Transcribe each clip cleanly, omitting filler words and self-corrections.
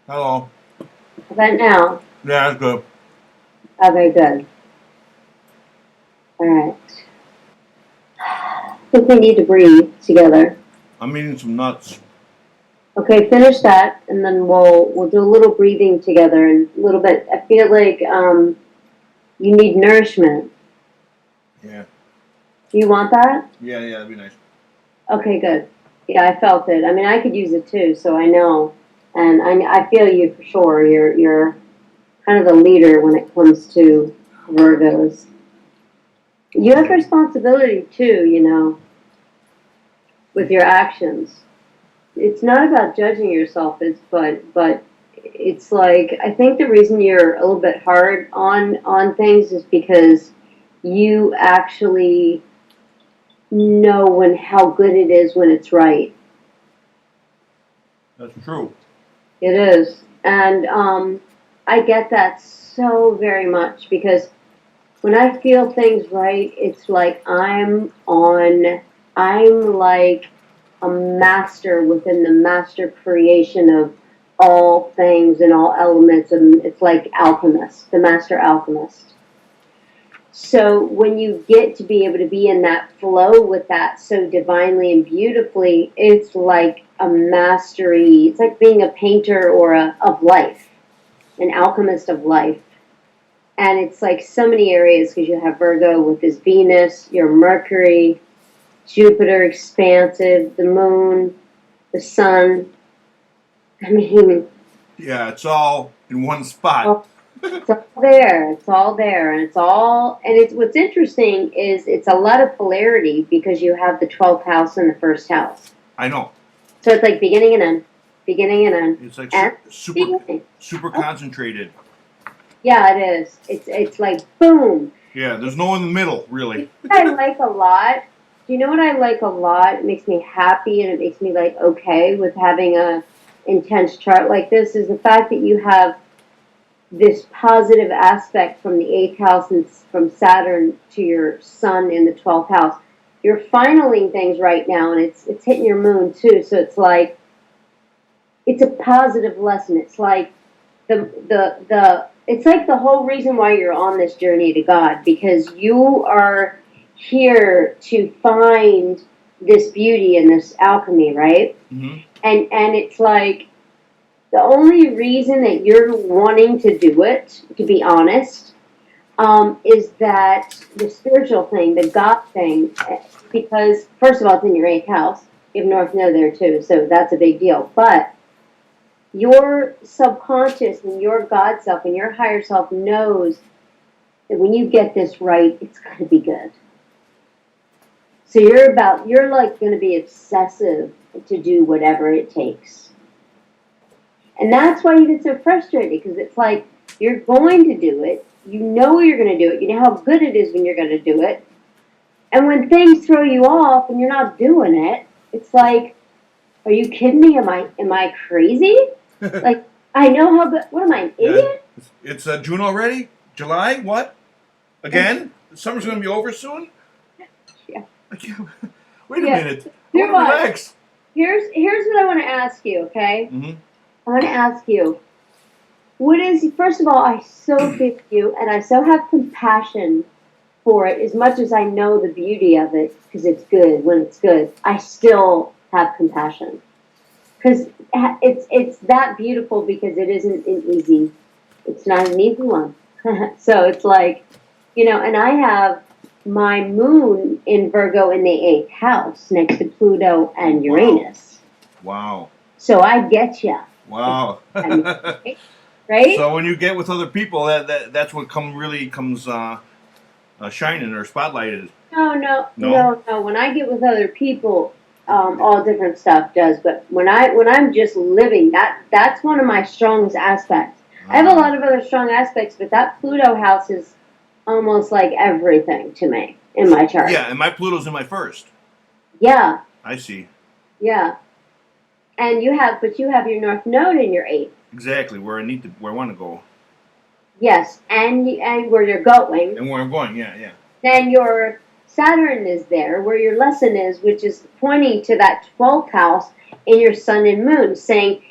Hello. How about now? Yeah, that's good. Okay, good. All right. I think we need to breathe together. I'm eating some nuts. Okay, finish that, and then we'll do a little breathing together and a little bit. I feel like you need nourishment. Yeah. Do you want that? Yeah, that'd be nice. Okay, good. Yeah, I felt it. I mean, I could use it too, so I know, and I feel you for sure. You're kind of the leader when it comes to Virgos. You have responsibility too, with your actions. It's not about judging yourself. But it's like I think the reason you're a little bit hard on things is because you actually know when how good it is when it's right. That's true. It is, and I get that so very much because when I feel things right, it's like I'm like a master within the master creation of all things and all elements, and it's like alchemist, the master alchemist. So when you get to be able to be in that flow with that so divinely and beautifully, it's like a mastery. It's like being a painter or of life, an alchemist of life. And it's like so many areas because you have Virgo with his Venus, your Mercury, Jupiter, expansive, the moon, the sun. I mean, Yeah, it's all in one spot. it's all there. It's all there, and it's what's interesting is it's a lot of polarity because you have the 12th house and the first house. I know. So it's like beginning and end, beginning and end, It's like and super, beginning. super Oh, concentrated. yeah, it is. It's like boom. Yeah, there's no in the middle, really. I like a lot. Do you know what I like a lot? It makes me happy and it makes me like okay with having a intense chart like this is the fact that you have this positive aspect from the eighth house and from Saturn to your sun in the 12th house. You're finaling things right now and it's hitting your moon too. So it's like it's a positive lesson. It's like the it's like the whole reason why you're on this journey to God because you are here to find this beauty and this alchemy, right? Mm-hmm. And it's like the only reason that you're wanting to do it, to be honest, is that the spiritual thing, the God thing, because first of all, it's in your eighth house. You have North Node there too, so that's a big deal. But your subconscious and your God self and your higher self knows that when you get this right, it's going to be good. So you're like going to be obsessive to do whatever it takes. And that's why you get so frustrated because it's like you're going to do it. You know you're going to do it. You know how good it is when you're going to do it. And when things throw you off and you're not doing it, it's like, are you kidding me? Am I crazy? Like I know how good. What am I, an Yeah, idiot? it's June already. July? What? Again? Summer's gonna be over soon. Yeah. I can't. Wait a Yeah. minute. I Here's want to what. relax. Here's what I want to ask you. Okay, Mm-hmm. I want to ask you. What is first of all? I so feel you, and I so have compassion for it. As much as I know the beauty of it, because it's good when it's good, I still have compassion because it's that beautiful because it isn't an easy. It's not an easy one. So it's like, and I have my moon in Virgo in the eighth house next to Pluto and Wow. Uranus. Wow. So I get you. Wow. I mean, right? So when you get with other people, that's what really comes shining or spotlighted. No, no, No. no, no. When I get with other people, all different stuff does. But when I'm just living, that's one of my strongest aspects. I have a lot of other strong aspects, but that Pluto house is almost like everything to me in my chart. Yeah, and my Pluto's in my first. Yeah, I see. yeah. But you have your North Node in your eighth. Exactly where I want to go. Yes, and where you're going. And where I'm going, yeah. Then your Saturn is there, where your lesson is, which is pointing to that 12th house in your sun and moon, saying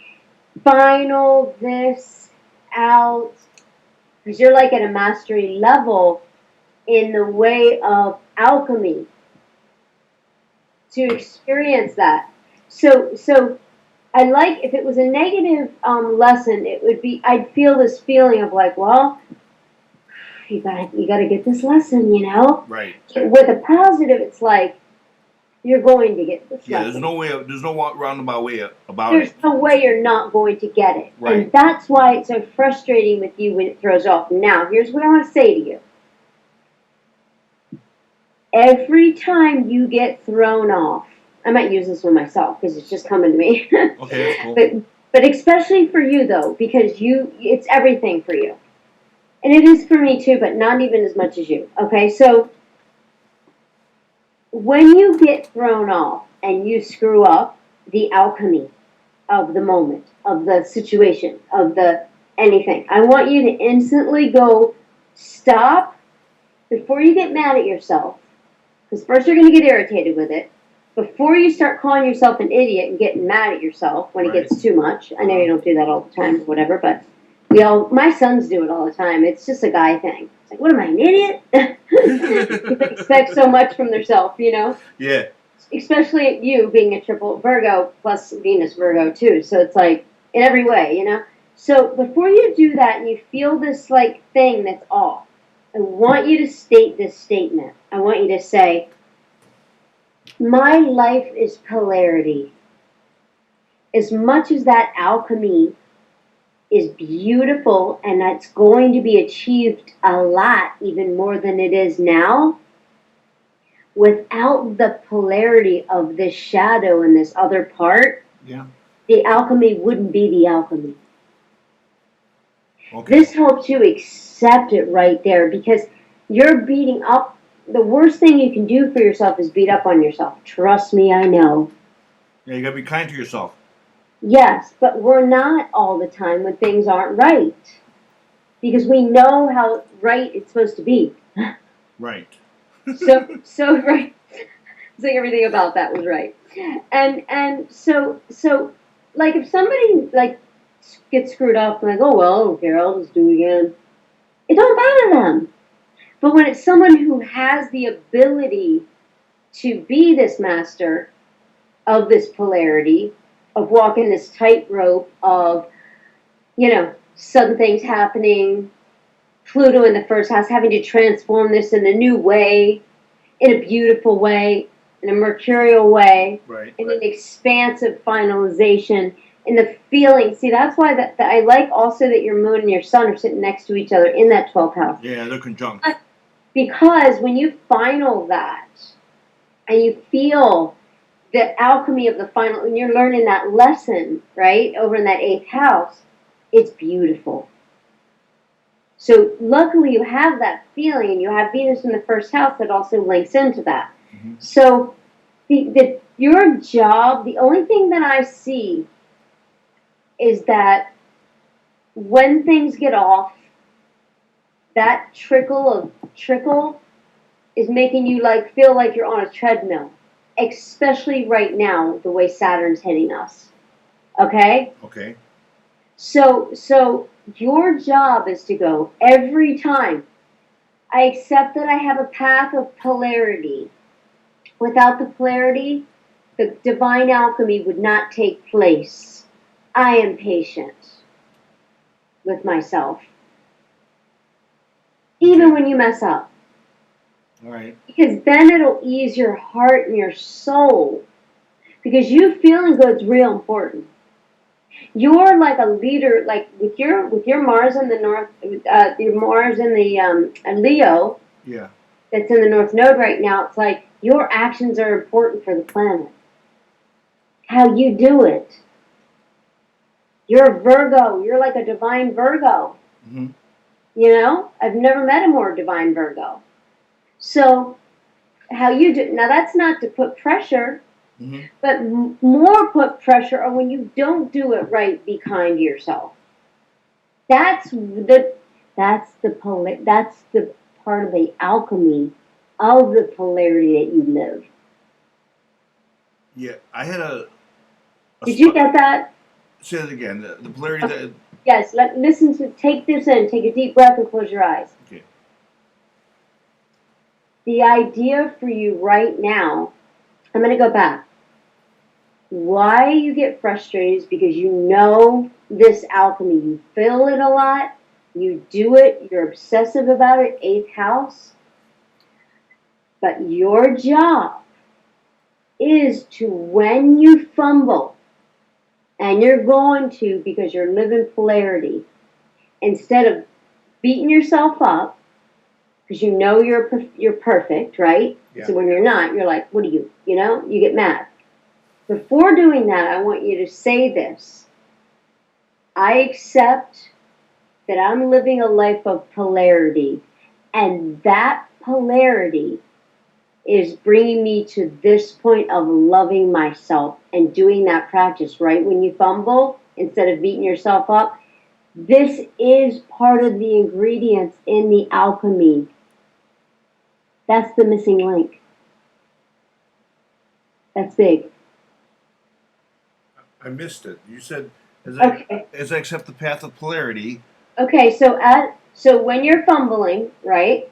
final this out, because you're like at a mastery level in the way of alchemy to experience that. So I like, if it was a negative lesson, it would be, I'd feel this feeling of like, well, you gotta get this lesson, you know. Right. With a positive, it's like you're going to get this Yeah, lesson. there's no roundabout way about There's it. no way you're not going to get it. Right. And that's why it's so frustrating with you when it throws off. Now, here's what I want to say to you. Every time you get thrown off, I might use this one myself because it's just coming to me. Okay, that's cool. But especially for you though, because it's everything for you. And it is for me too, but not even as much as you. Okay, so when you get thrown off and you screw up the alchemy of the moment, of the situation, of the anything, I want you to instantly go stop before you get mad at yourself, because first you're going to get irritated with it. Before you start calling yourself an idiot and getting mad at yourself when it gets too much. I know you don't do that all the time or whatever, but my sons do it all the time. It's just a guy thing. It's like, what am I, an idiot? They expect so much from themselves, you know? Yeah. Especially you being a triple Virgo plus Venus Virgo too. So it's like, in every way, you know? So before you do that and you feel this like thing that's off, I want you to state this statement. I want you to say, my life is polarity. As much as that alchemy is beautiful and that's going to be achieved a lot, even more than it is now, without the polarity of this shadow and this other part, the alchemy wouldn't be the alchemy. Okay. This helps you accept it right there, because you're beating up. The worst thing you can do for yourself is beat up on yourself. Trust me, I know. Yeah, you gotta be kind to yourself. Yes, but we're not all the time when things aren't right, because we know how right it's supposed to be. Right. So right. It's like everything about that was right. And so like if somebody like gets screwed up, like, oh well, I don't care, I'll just do it again. It don't bother them. But when it's someone who has the ability to be this master of this polarity, of walking this tightrope of, sudden things happening, Pluto in the first house, having to transform this in a new way, in a beautiful way, in a mercurial way, in an expansive finalization, in the feeling. See, that's why that I like also that your moon and your sun are sitting next to each other in that 12th house. Yeah, they're conjunct. Because when you final that, and you feel the alchemy of the final, and you're learning that lesson, right, over in that 8th house, it's beautiful. So luckily you have that feeling, and you have Venus in the first house that also links into that. Mm-hmm. So your job, the only thing that I see is that when things get off, that trickle is making you feel like you're on a treadmill, especially right now, the way Saturn's hitting us. Okay? Okay. So your job is to go every time. I accept that I have a path of polarity. Without the polarity, the divine alchemy would not take place. I am patient with myself. Even when you mess up. All right. Because then it'll ease your heart and your soul. Because you feeling good's real important. You're like a leader, like with your Mars in the North, your Mars in the Leo. Yeah. That's in the North Node right now. It's like your actions are important for the planet. How you do it. You're a Virgo. You're like a divine Virgo. Mm-hmm. I've never met a more divine Virgo. So, how you do, now that's not to put pressure, mm-hmm. but more put pressure on when you don't do it right, be kind to yourself. That's the part of the alchemy of the polarity that you live. Yeah, I had Did you get that? Say that again. The polarity Okay. Yes, take this in, take a deep breath and close your eyes. Okay. The idea for you right now, I'm going to go back. Why you get frustrated is because you know this alchemy. You feel it a lot. You do it. You're obsessive about it. 8th house. But your job is to, when you fumble, and you're going to because you're living polarity, instead of beating yourself up, because you know you're perfect, right? Yeah. So when you're not, you're like, what are you? You know, you get mad. Before doing that, I want you to say this. I accept that I'm living a life of polarity, and that polarity is bringing me to this point of loving myself and doing that practice, right? When you fumble, instead of beating yourself up, this is part of the ingredients in the alchemy. That's the missing link. That's big. I missed it. You said, as I accept the path of polarity. Okay, so when you're fumbling, right?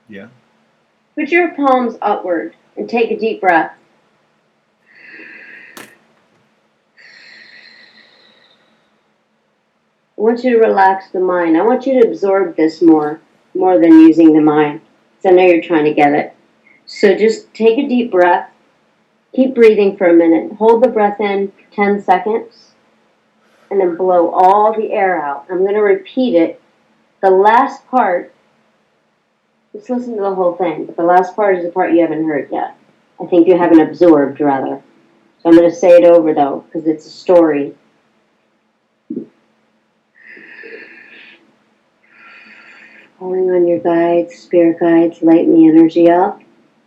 Yeah. Put your palms upward and take a deep breath. I want you to relax the mind. I want you to absorb this more than using the mind. Because I know you're trying to get it. So just take a deep breath. Keep breathing for a minute. Hold the breath in for 10 seconds. And then blow all the air out. I'm going to repeat it. The last part, just listen to the whole thing. But the last part is the part you haven't heard yet. I think you haven't absorbed, rather. So I'm going to say it over, though, because it's a story. Calling on your guides, spirit guides, lighten the energy up.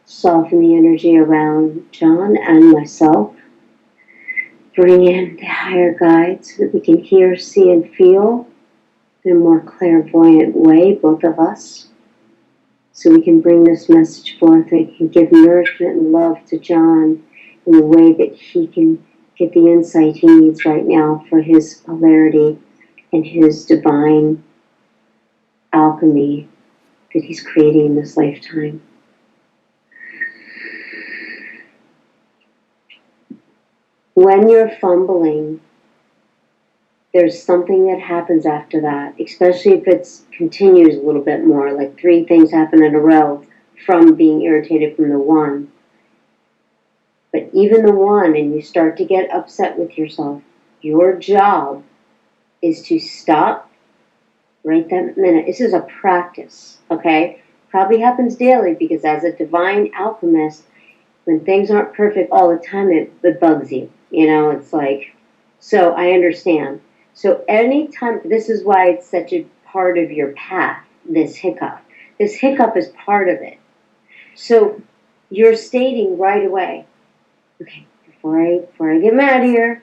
Soften the energy around John and myself. Bring in the higher guides so that we can hear, see, and feel in a more clairvoyant way, both of us. So we can bring this message forth and can give nourishment and love to John in a way that he can get the insight he needs right now for his polarity and his divine alchemy that he's creating in this lifetime. When you're fumbling, there's something that happens after that, especially if it continues a little bit more, like 3 things happen in a row from being irritated from the 1. But even the 1, and you start to get upset with yourself, your job is to stop right that minute. This is a practice, okay? Probably happens daily because as a divine alchemist, when things aren't perfect all the time, it bugs you. You know, it's like, so I understand. So anytime, this is why it's such a part of your path, this hiccup. This hiccup is part of it. So you're stating right away, okay, before I get mad here,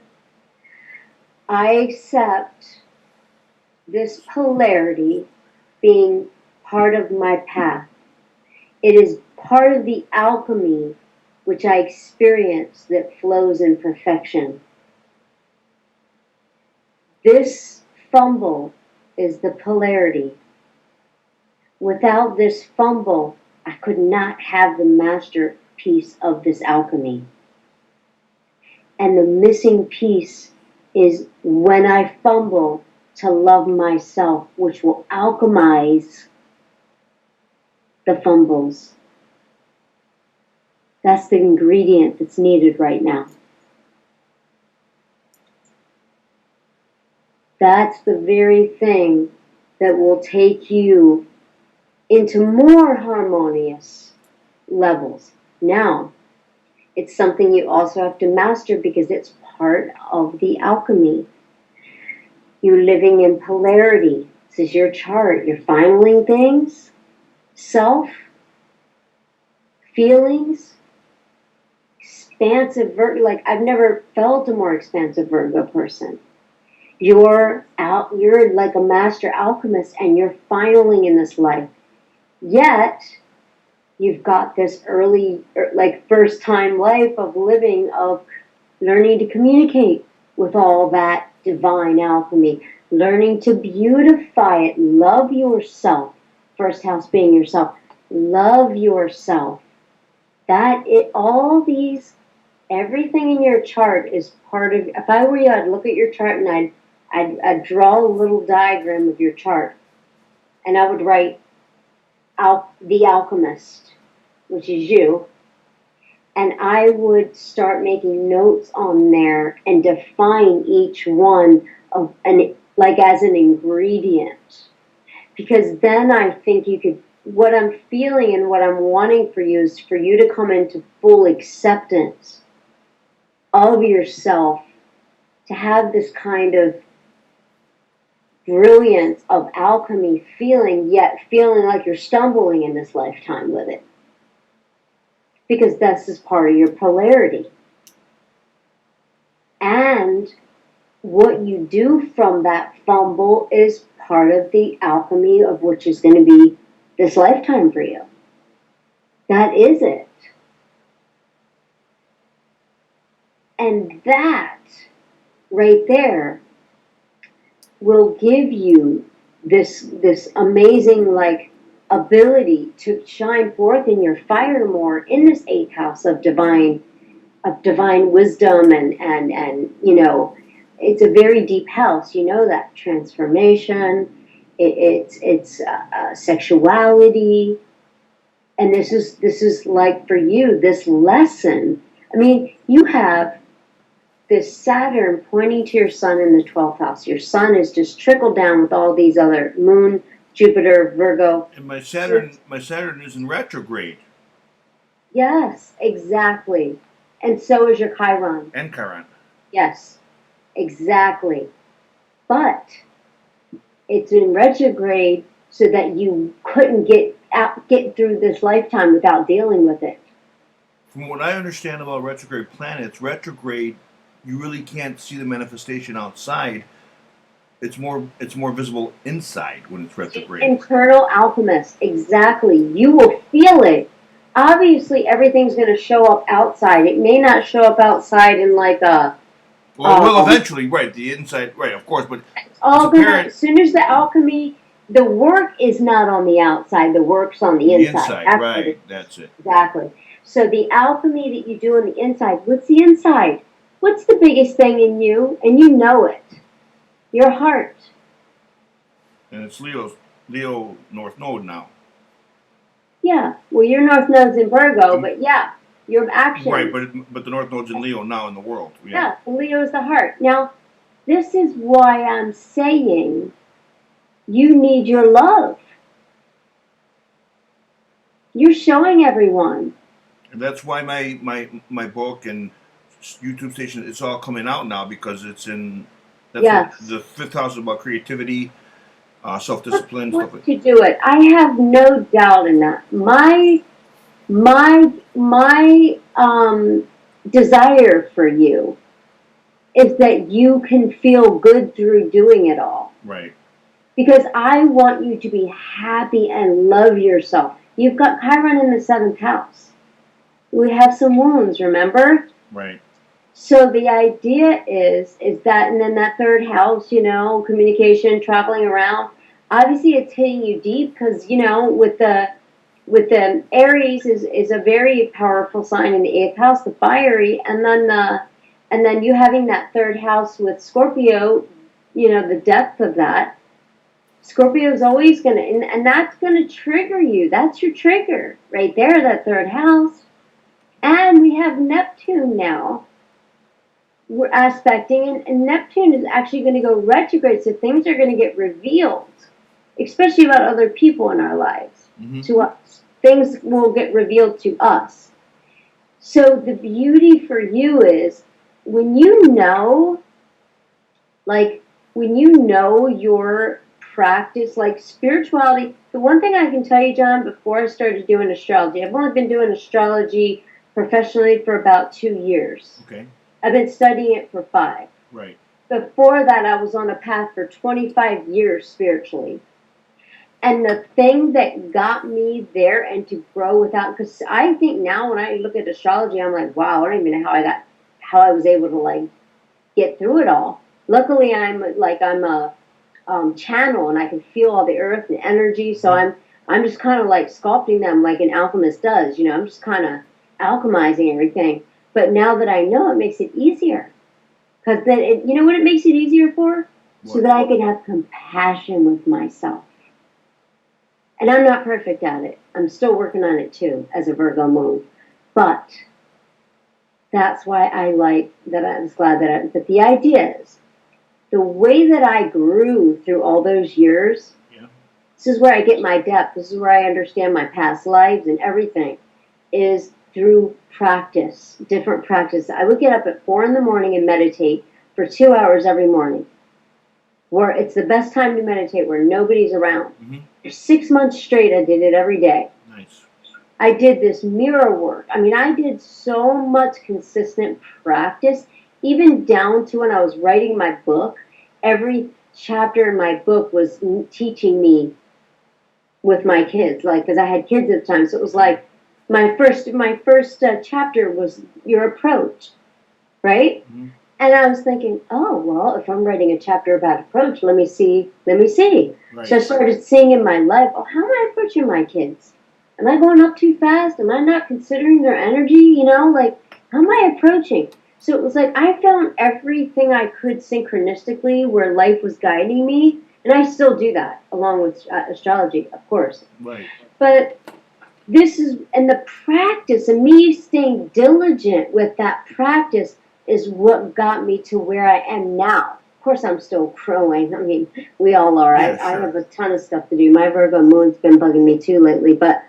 I accept this polarity being part of my path. It is part of the alchemy which I experience that flows in perfection. This fumble is the polarity. Without this fumble, I could not have the masterpiece of this alchemy. And the missing piece is when I fumble to love myself, which will alchemize the fumbles. That's the ingredient that's needed right now. That's the very thing that will take you into more harmonious levels. Now, it's something you also have to master because it's part of the alchemy. You're living in polarity. This is your chart. You're finaling things, self, feelings, expansive Virgo. Like, I've never felt a more expansive Virgo person. You're like a master alchemist and you're finaling in this life. Yet, you've got this early, like first time life of living, of learning to communicate with all that divine alchemy, learning to beautify it, love yourself. First house being yourself. Love yourself. Everything in your chart is part of, if I were you, I'd look at your chart and I'd draw a little diagram of your chart. And I would write the alchemist, which is you. And I would start making notes on there and define each one like as an ingredient. Because then I think what I'm feeling and what I'm wanting for you is for you to come into full acceptance of yourself, to have this kind of brilliance of alchemy feeling, yet feeling like you're stumbling in this lifetime with it. Because this is part of your polarity. And what you do from that fumble is part of the alchemy of which is going to be this lifetime for you. That is it. And that right there will give you this amazing ability to shine forth in your fire more in this 8th house of divine wisdom and it's a very deep house, that transformation, it's sexuality, and this is like for you this lesson. I mean, you have this Saturn pointing to your sun in the 12th house. Your sun is just trickled down with all these other moon, Jupiter, Virgo. And my Saturn is in retrograde. Yes, exactly. And so is your Chiron. And Keren. Yes, exactly. But it's in retrograde so that you couldn't get through this lifetime without dealing with it. From what I understand about retrograde planets, retrograde, you really can't see the manifestation outside. It's more visible inside when it's retrograde. Internal alchemist, exactly. You will feel it. Obviously, everything's going to show up outside. It may not show up outside in like a... Well, it will eventually, right, the inside, right, of course, but... It's all going to... As soon as the alchemy... The work is not on the outside. The work's on the inside. That's it. Exactly. So the alchemy that you do on the inside, what's the inside? What's the biggest thing in you? And you know it. Your heart. And it's Leo North Node now. Yeah. Well, your North Node's in Virgo, but yeah, your action. Right, but the North Node's in Leo now in the world. Yeah, Leo is the heart. Now, this is why I'm saying you need your love. You're showing everyone. And that's why my book and YouTube station, it's all coming out now because it's in the 5th house is about creativity, self-discipline. To do it. I have no doubt in that. My desire for you is that you can feel good through doing it all. Right. Because I want you to be happy and love yourself. You've got Chiron in the 7th house. We have some wounds, remember? Right. So the idea is that, and then that 3rd house, communication, traveling around, obviously it's hitting you deep because, with the Aries is a very powerful sign in the 8th house, the fiery, and then you having that 3rd house with Scorpio, the depth of that. Scorpio is always going to, and that's going to trigger you. That's your trigger right there, that 3rd house. And we have Neptune now. We're aspecting, and Neptune is actually going to go retrograde, so things are going to get revealed, especially about other people in our lives. Mm-hmm. To us. Things will get revealed to us. So the beauty for you is when you know your practice, like spirituality. The one thing I can tell you, John, before I started doing astrology, I've only been doing astrology professionally for about 2 years. Okay. I've been studying it for 5. Right. Before that, I was on a path for 25 years spiritually. And the thing that got me there and to grow without, because I think now when I look at astrology, I'm like, wow, I don't even know how I was able to get through it all. Luckily, I'm a channel, and I can feel all the earth and energy. So I'm just kind of like sculpting them like an alchemist does. You know, I'm just kind of alchemizing everything. But now that I know, it makes it easier. Because then, you know what it makes it easier for? So What? that I can have compassion with myself. And I'm not perfect at it. I'm still working on it too, as a Virgo moon. But that's why I like that. I was glad that but the idea is, the way that I grew through all those years, Yeah. this is where I get my depth. This is where I understand my past lives and everything, is through practice, different practice. I would get up at 4 in the morning and meditate for 2 hours every morning, where it's the best time to meditate, where nobody's around. Mm-hmm. For 6 months straight, I did it every day. Nice. I did this mirror work. I mean, I did so much consistent practice, even down to when I was writing my book. Every chapter in my book was teaching me with my kids, like, because I had kids at the time. So it was like my first chapter was your approach, right? Mm-hmm. And I was thinking, oh, well, if I'm writing a chapter about approach, let me see. Right. So I started seeing in my life, oh, how am I approaching my kids? Am I going up too fast? Am I not considering their energy? You know, like, how am I approaching? So it was like I found everything I could synchronistically where life was guiding me. And I still do that, along with astrology, of course. Right. But this is, and the practice, and me staying diligent with that practice is what got me to where I am now. Of course, I'm still growing. I mean, we all are. Yeah, I sure. have a ton of stuff to do. My Virgo moon's been bugging me too lately. But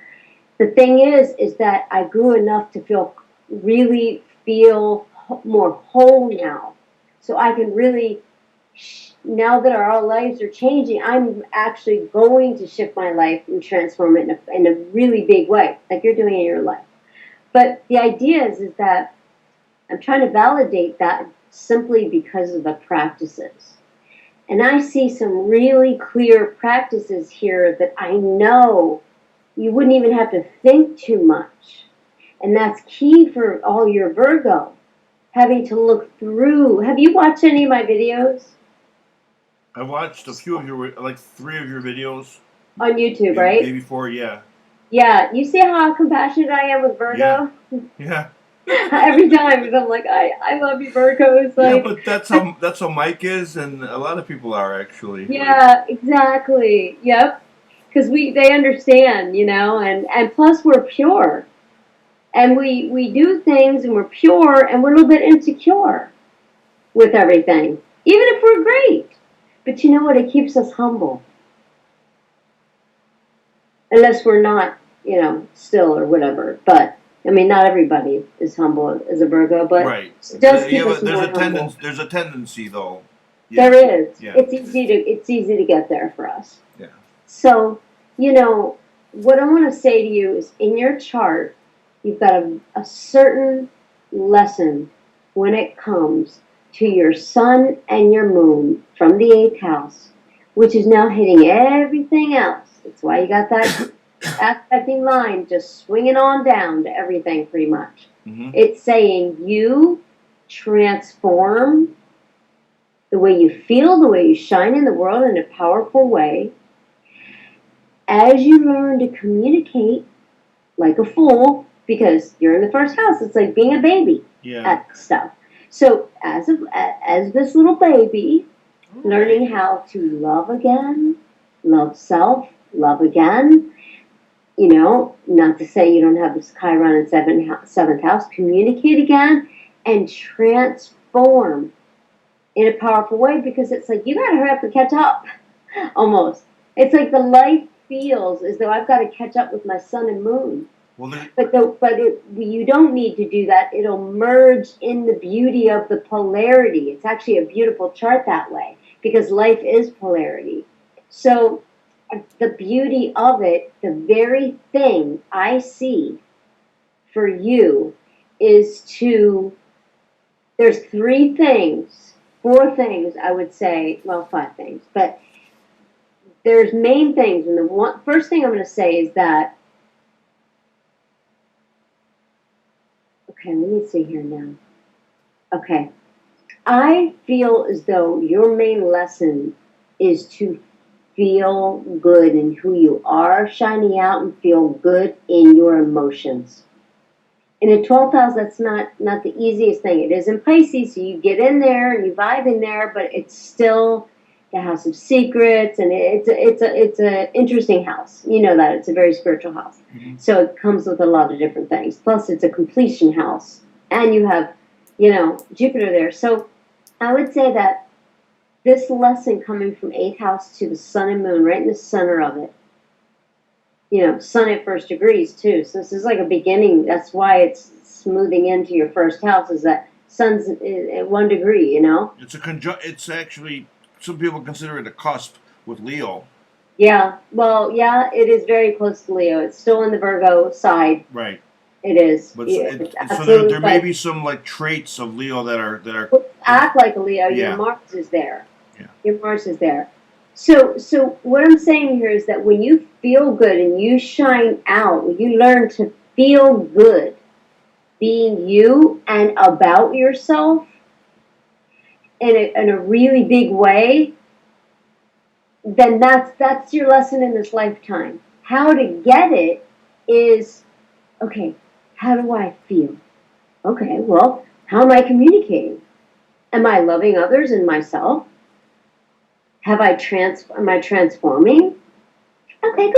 the thing is that I grew enough to really feel more whole now. So I can really, now that our lives are changing, I'm actually going to shift my life and transform it in a really big way, like you're doing in your life. But the idea is that I'm trying to validate that simply because of the practices. And I see some really clear practices here that I know you wouldn't even have to think too much. And that's key for all your Virgo, having to look through. Have you watched any of my videos? I watched a few of your, like 3 of your videos. On YouTube, right? Maybe 4, yeah. Yeah, you see how compassionate I am with Virgo? Yeah. Every time, because I'm like, I love you, Virgos. Like, yeah, but that's how Mike is, and a lot of people are actually. yeah, exactly. Yep. Because they understand, you know, and plus we're pure. And we do things and we're pure and we're a little bit insecure with everything. Even if we're great. But you know what? It keeps us humble. Unless we're not, you know, still or whatever. But I mean, not everybody is humble as a Virgo, but right. it does keep Yeah, us but more humble. there's a tendency though. Yeah. There is. Yeah. It's easy to get there for us. Yeah. So, you know, what I want to say to you is, in your chart, you've got a certain lesson when it comes to your sun and your moon from the 8th house, which is now hitting everything else. That's why you got that aspecting line just swinging on down to everything pretty much. Mm-hmm. It's saying you transform the way you feel, the way you shine in the world in a powerful way. As you learn to communicate like a fool, because you're in the 1st house, it's like being a baby at stuff. So as this little baby, learning how to love again, love self, love again, you know, not to say you don't have this Chiron in 7th house, communicate again and transform in a powerful way, because it's like you got to hurry up and catch up, almost. It's like the life feels as though I've got to catch up with my sun and moon. Well, you don't need to do that. It'll merge in the beauty of the polarity. It's actually a beautiful chart that way, because life is polarity. So the beauty of it, the very thing I see for you is there's 3 things, 4 things I would say, well, 5 things, but there's main things. And the first thing I'm going to say is that, okay, let me see here now. Okay. I feel as though your main lesson is to feel good in who you are, shining out and feel good in your emotions. In a 12th house, that's not the easiest thing. It is in Pisces, so you get in there and you vibe in there, but it's still the house of secrets, and it's a interesting house. You know that it's a very spiritual house. Mm-hmm. So it comes with a lot of different things. Plus, it's a completion house, and you have, Jupiter there. So I would say that this lesson coming from 8th house to the sun and moon, right in the center of it. Sun at first degrees too. So this is like a beginning. That's why it's smoothing into your first house. Is that sun's at 1 degree? It's It's actually, some people consider it a cusp with Leo. Yeah. Well, yeah, it is very close to Leo. It's still in the Virgo side. Right. It is. But so there may be some like traits of Leo that are act like a Leo. Yeah. Your Mars is there. Yeah. Your Mars is there. So what I'm saying here is that when you feel good and you shine out, when you learn to feel good being you and about yourself in a really big way, then that's your lesson in this lifetime. How to get it is, okay, how do I feel? Okay, well, how am I communicating? Am I loving others and myself? Am I transforming? Okay,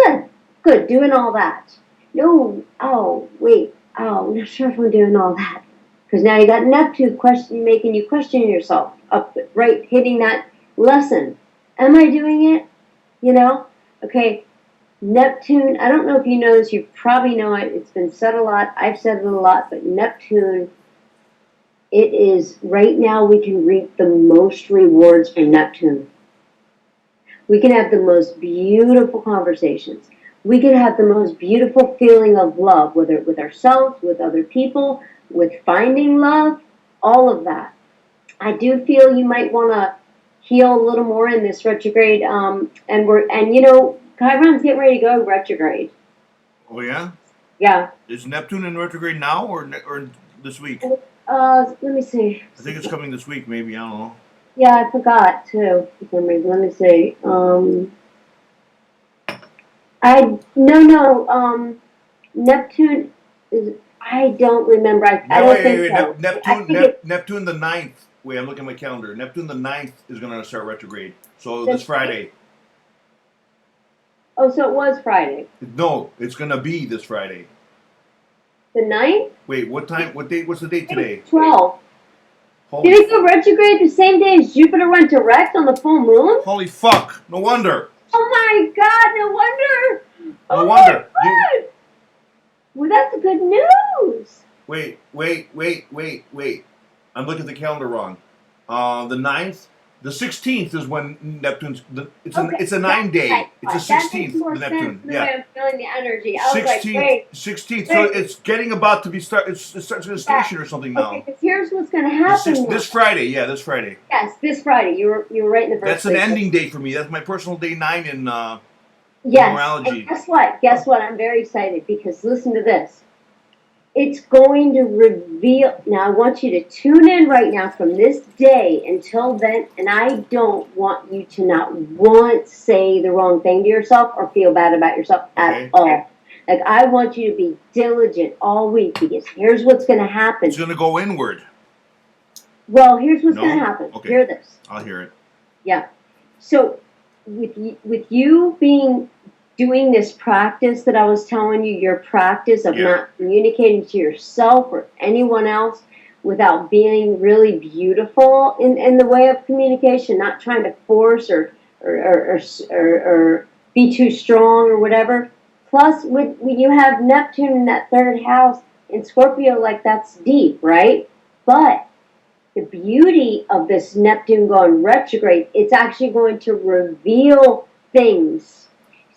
good, doing all that. No, I'm not sure if I'm doing all that. Because now you got Neptune making you question yourself, right, hitting that lesson. Am I doing it? Okay, Neptune, I don't know if you know this, you probably know it, it's been said a lot, I've said it a lot, but Neptune, it is, right now we can reap the most rewards from Neptune. We can have the most beautiful conversations. We can have the most beautiful feeling of love, whether with ourselves, with other people, with finding love, all of that. I do feel you might want to heal a little more in this retrograde, and Chiron's getting ready to go retrograde. Oh yeah? Yeah. Is Neptune in retrograde now or this week? Let me see. I think it's coming this week, maybe. I don't know. Yeah, I forgot too. For some reason. Let me see. Neptune is. I don't remember. I don't think so. Neptune the 9th. Wait, I'm looking at my calendar. Neptune the 9th is going to start retrograde. So this Friday. Oh, so it was Friday. No, it's going to be this Friday. The 9th? Wait, what time? What date? What's the date today? 12. Holy Did it go retrograde the same day as Jupiter went direct on the full moon? Holy fuck! No wonder. Oh my God! No wonder. No wonder. My God. Well, that's good news. Wait. I'm looking at the calendar wrong. The 9th? The 16th is when Neptune's... It's a 9-day. Right. It's the 16th, the Neptune. Yeah. I'm feeling the energy. I was like, wait. 16th. So it's getting about to be start. It starts in a station or something now. Okay, because here's what's going to happen. This Friday. Yeah, this Friday. Yes, this Friday. You were right in the first That's an ending day for me. That's my personal day 9 in yes. numerology. And guess what? I'm very excited because listen to this. It's going to reveal. Now, I want you to tune in right now from this day until then, and I don't want you to not once say the wrong thing to yourself or feel bad about yourself at all. Like, I want you to be diligent all week because here's what's going to happen. It's going to go inward. Well, here's what's going to happen. Okay. Hear this. I'll hear it. Yeah. So, with you doing this practice that I was telling you, your practice of not communicating to yourself or anyone else without being really beautiful in the way of communication, not trying to force or be too strong or whatever. Plus, when you have Neptune in that 3rd house in Scorpio, like that's deep, right? But the beauty of this Neptune going retrograde, it's actually going to reveal things.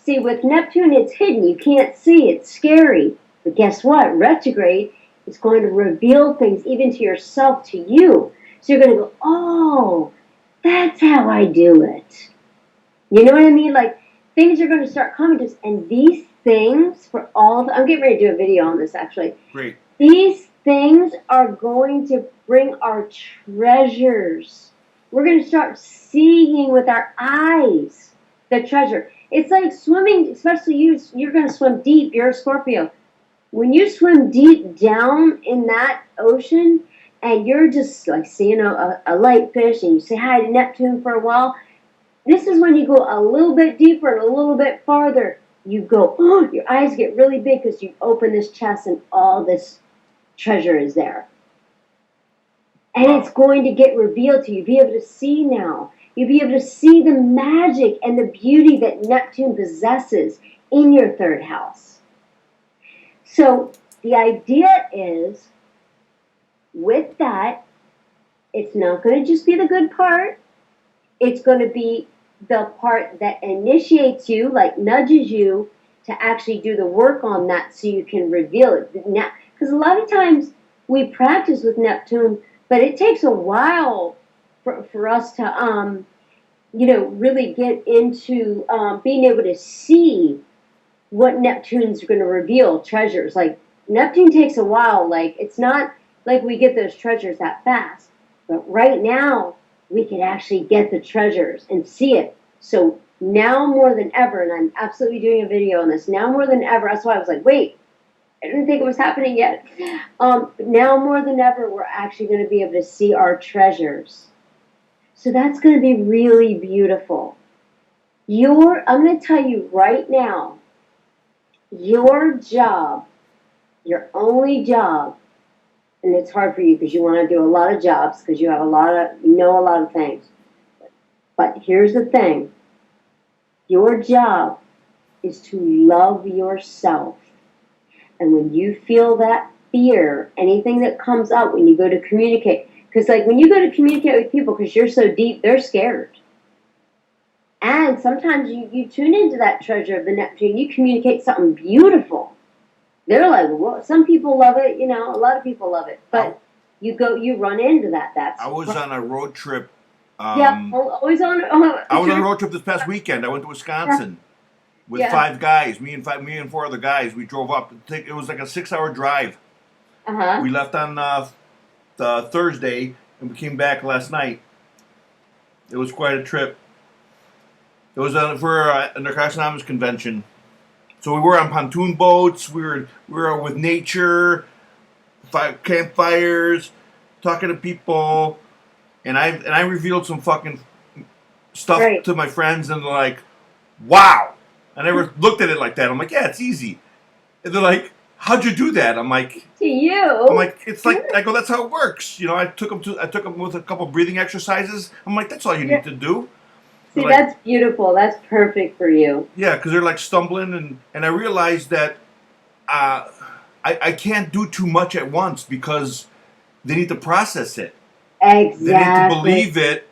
See, with Neptune, it's hidden. You can't see. It's scary. But guess what? Retrograde is going to reveal things even to yourself, to you. So you're going to go, oh, that's how I do it. You know what I mean? Like, things are going to start coming to us. And these things, I'm getting ready to do a video on this, actually. Great. These things are going to bring our treasures. We're going to start seeing with our eyes the treasure. It's like swimming, especially you're going to swim deep. You're a Scorpio. When you swim deep down in that ocean and you're just like seeing a light fish and you say hi to Neptune for a while, this is when you go a little bit deeper and a little bit farther. You go, oh, your eyes get really big because you open this chest and all this treasure is there. And it's going to get revealed to you. You'll be able to see now. You'll be able to see the magic and the beauty that Neptune possesses in your third house. So the idea is, with that, it's not going to just be the good part. It's going to be the part that initiates you, like nudges you to actually do the work on that so you can reveal it. Because a lot of times we practice with Neptune, but it takes a while for us to, really get into being able to see what Neptune's going to reveal, treasures. Like, Neptune takes a while. Like, it's not like we get those treasures that fast. But right now, we can actually get the treasures and see it. So now more than ever, and I'm absolutely doing a video on this, now more than ever, that's why I was like, wait, I didn't think it was happening yet. Now more than ever, we're actually going to be able to see our treasures. So that's going to be really beautiful. I'm going to tell you right now, your job, your only job, and it's hard for you because you want to do a lot of jobs because you know a lot of things. But here's the thing. Your job is to love yourself. And when you feel that fear, anything that comes up when you go to communicate, because like when you go to communicate with people because you're so deep, they're scared. And sometimes you tune into that treasure of the Neptune, you communicate something beautiful. They're like, well, some people love it, a lot of people love it. But you run into that. I was on a road trip. Always on. I was on a road trip this past weekend. I went to Wisconsin with 5 guys. Me and 4 other guys. We drove up. It was like a 6-hour drive. We left on Thursday and we came back last night. It was quite a trip. It was for a Narcotics convention. So we were on pontoon boats. We were with nature, campfires, talking to people, and I revealed some fucking stuff to my friends, and they're like, "Wow!" I never looked at it like that. I'm like, "Yeah, it's easy." And they're like, "How'd you do that?" I'm like, "To you." I'm like, "It's like," I go, "That's how it works." I took them with a couple breathing exercises. I'm like, "That's all you need to do." See, like, that's beautiful. That's perfect for you. Yeah, because they're like stumbling, and I realized that I can't do too much at once because they need to process it. Exactly. They need to believe it,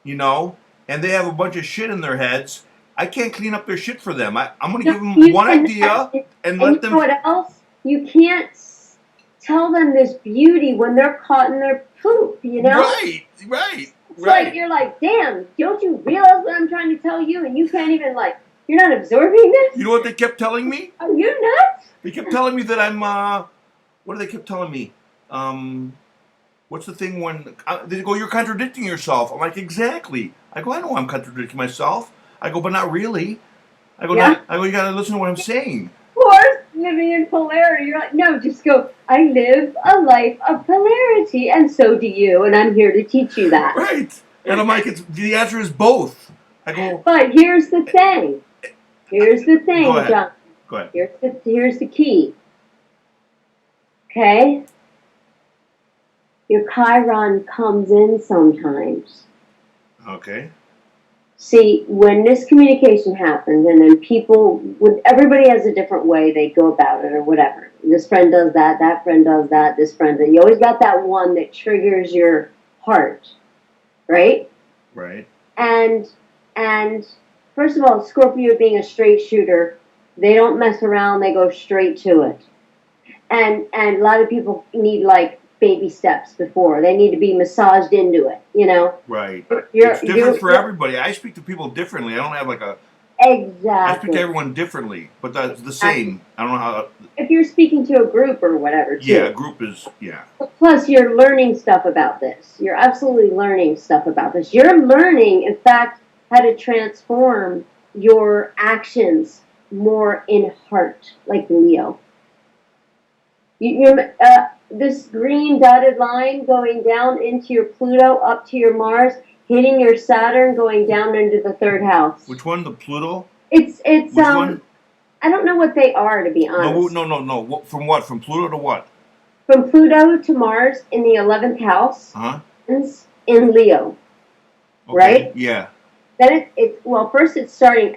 and they have a bunch of shit in their heads. I can't clean up their shit for them. I'm going to give them one idea and let them... You know what else? You can't tell them this beauty when they're caught in their poop, Right. It's like, you're like, damn, don't you realize what I'm trying to tell you? And you can't even, you're not absorbing this? You know what they kept telling me? Are you nuts? They kept telling me that I'm, what do they kept telling me? What's the thing when, they go, "You're contradicting yourself." I'm like, exactly. I go, "I know I'm contradicting myself." I go, "But not really." I go, "You gotta listen to what I'm saying." Of course, living in polarity. You're like, no, just go, "I live a life of polarity, and so do you, and I'm here to teach you that." Right. And I'm like, the answer is both. I go, but here's the thing. John. Go ahead. Here's the key. Okay? Your Chiron comes in sometimes. Okay. See, when this communication happens, and then everybody has a different way they go about it or whatever. This friend does that friend does that, this friend does. You always got that one that triggers your heart, right? Right. And first of all, Scorpio being a straight shooter, they don't mess around, they go straight to it. And a lot of people need baby steps before. They need to be massaged into it, Right. It's different for everybody. I speak to people differently. I don't have Exactly. I speak to everyone differently, but that's the same. I don't know how. If you're speaking to a group or whatever, too. Yeah, a group is, yeah. Plus, you're learning stuff about this. You're absolutely learning stuff about this. You're learning, in fact, how to transform your actions more in heart, like Leo. This green dotted line going down into your Pluto, up to your Mars, hitting your Saturn, going down into the third house. Which one? The Pluto? It's Which one? I don't know what they are, to be honest. No. From what? From Pluto to what? From Pluto to Mars in the 11th house. Uh-huh. In Leo. Okay. Right? Yeah. Then first it's starting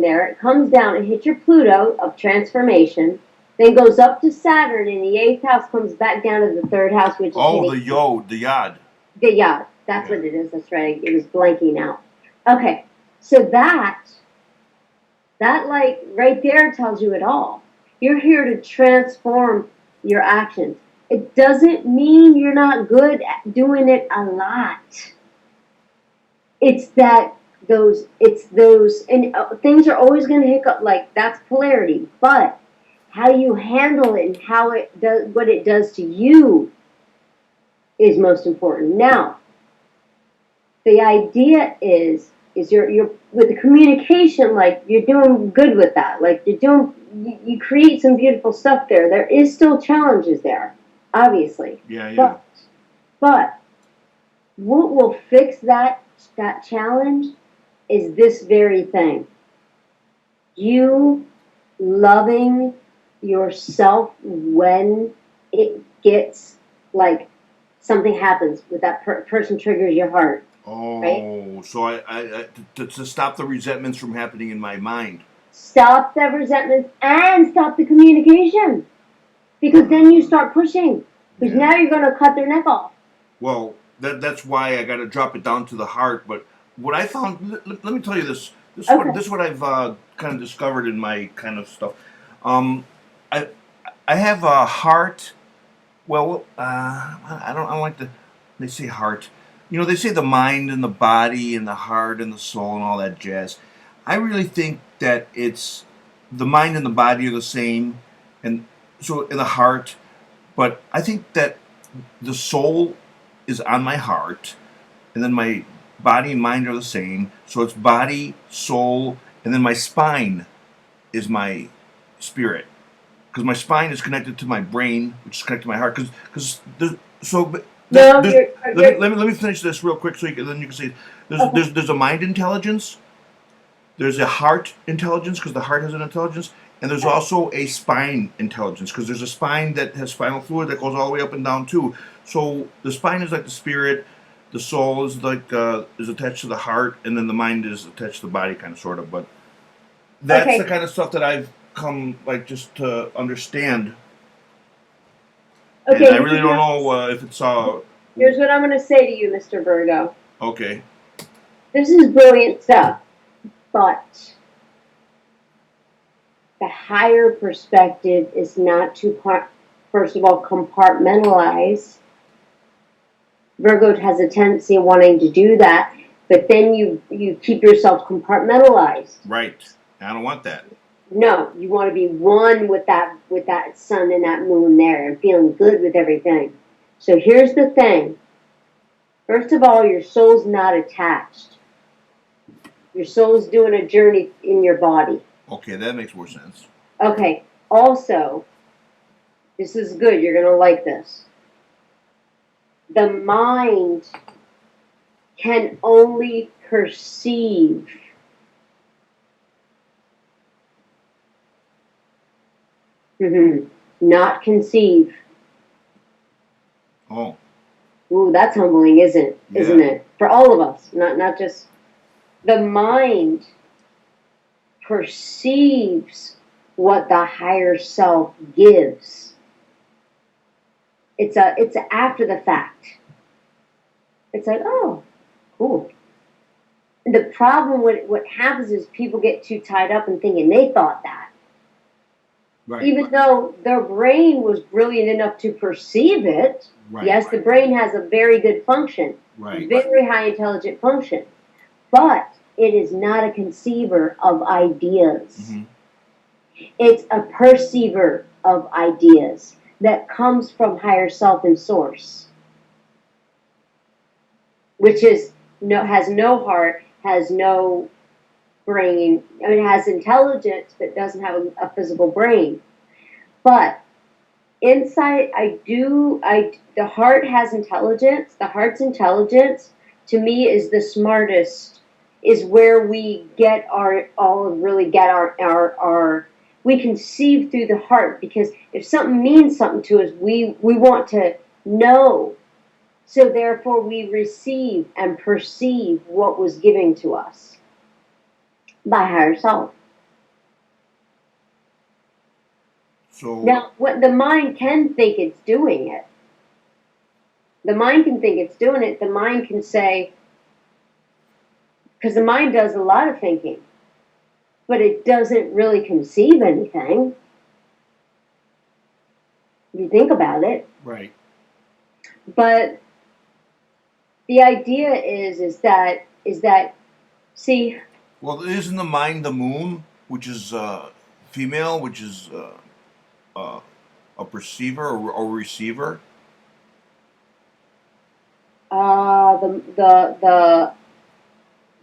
there. It comes down and hits your Pluto of transformation. Then goes up to Saturn in the 8th house, comes back down to the 3rd house, which is the Yod. The Yod. That's what it is. That's right. It was blanking out. Okay. So that like right there tells you it all. You're here to transform your actions. It doesn't mean you're not good at doing it a lot. It's those, and things are always going to hiccup, like that's polarity, but how you handle it and how it does, what it does to you is most important. Now, the idea is you're with the communication, like you're doing good with that, like you create some beautiful stuff there. There is still challenges there, obviously. Yeah. But what will fix that challenge is this very thing. You loving yourself when it gets, like, something happens with that person triggers your heart. Oh, right? So I to stop the resentments from happening in my mind. Stop the resentments and stop the communication. Because then you start pushing. Because now you're going to cut their neck off. Well, that's why I got to drop it down to the heart. But what I found, let me tell you this. This is what I've kind of discovered in my kind of stuff. I have a heart. Well, I don't like to. They say heart. You know, they say the mind and the body and the heart and the soul and all that jazz. I really think that it's the mind and the body are the same, and so in the heart. But I think that the soul is on my heart, and then my body and mind are the same. So it's body, soul, and then my spine is my spirit. Because my spine is connected to my brain, which is connected to my heart. Let me finish this real quick, so then you can see. There's a mind intelligence. There's a heart intelligence, because the heart has an intelligence, and there's also a spine intelligence, because there's a spine that has spinal fluid that goes all the way up and down too. So the spine is like the spirit, the soul is like is attached to the heart, and then the mind is attached to the body, kind of, sort of. But that's the kind of stuff that I've come just to understand. Okay. And I really don't know if it's Here's what I'm going to say to you, Mr. Virgo. Okay. This is brilliant stuff, but the higher perspective is not to, first of all, compartmentalize. Virgo has a tendency of wanting to do that, but then you keep yourself compartmentalized. Right. I don't want that. No, you want to be one with that sun and that moon there and feeling good with everything. So here's the thing. First of all, your soul's not attached. Your soul's doing a journey in your body. Okay, that makes more sense. Okay. Also, this is good. You're going to like this. The mind can only perceive. Not conceive. Oh. Ooh, that's humbling, isn't it? For all of us, not just the mind perceives what the higher self gives. It's after the fact. It's like, oh, cool. The problem with what happens is people get too tied up in thinking they thought that. Right. Even though their brain was brilliant enough to perceive it. Right. Yes, the brain has a very good function. Right. Very high intelligent function. But it is not a conceiver of ideas. Mm-hmm. It's a perceiver of ideas that comes from higher self and source, which has no heart, has no brain. I mean, it has intelligence, but doesn't have a physical brain. But inside, the heart has intelligence. The heart's intelligence, to me, is the smartest, is where we get we conceive through the heart, because if something means something to us, we want to know. So therefore we receive and perceive what was given to us by higher self. So now, what the mind can think it's doing it. The mind can think it's doing it. The mind can say, because the mind does a lot of thinking, but it doesn't really conceive anything. If you think about it. Right. But the idea is that see. Well, isn't the mind the moon, which is female, which is a perceiver or receiver? The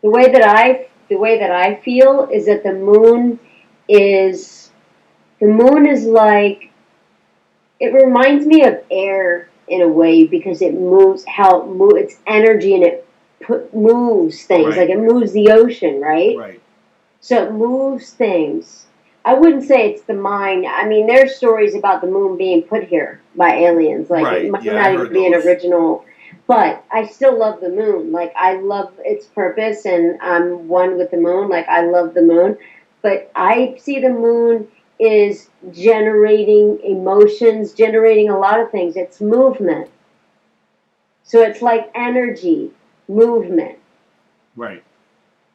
way that I feel is that the moon is like, it reminds me of air in a way, because it moves, it's energy, and it moves things. Right. Like it moves the ocean, right? Right. So it moves things. I wouldn't say it's the mind. I mean, there's stories about the moon being put here by aliens. Like, right. It might Yeah, not even be an original. But I still love the moon. Like, I love its purpose, and I'm one with the moon. Like, I love the moon. But I see the moon is generating emotions, generating a lot of things. It's movement. So it's like energy, movement. Right.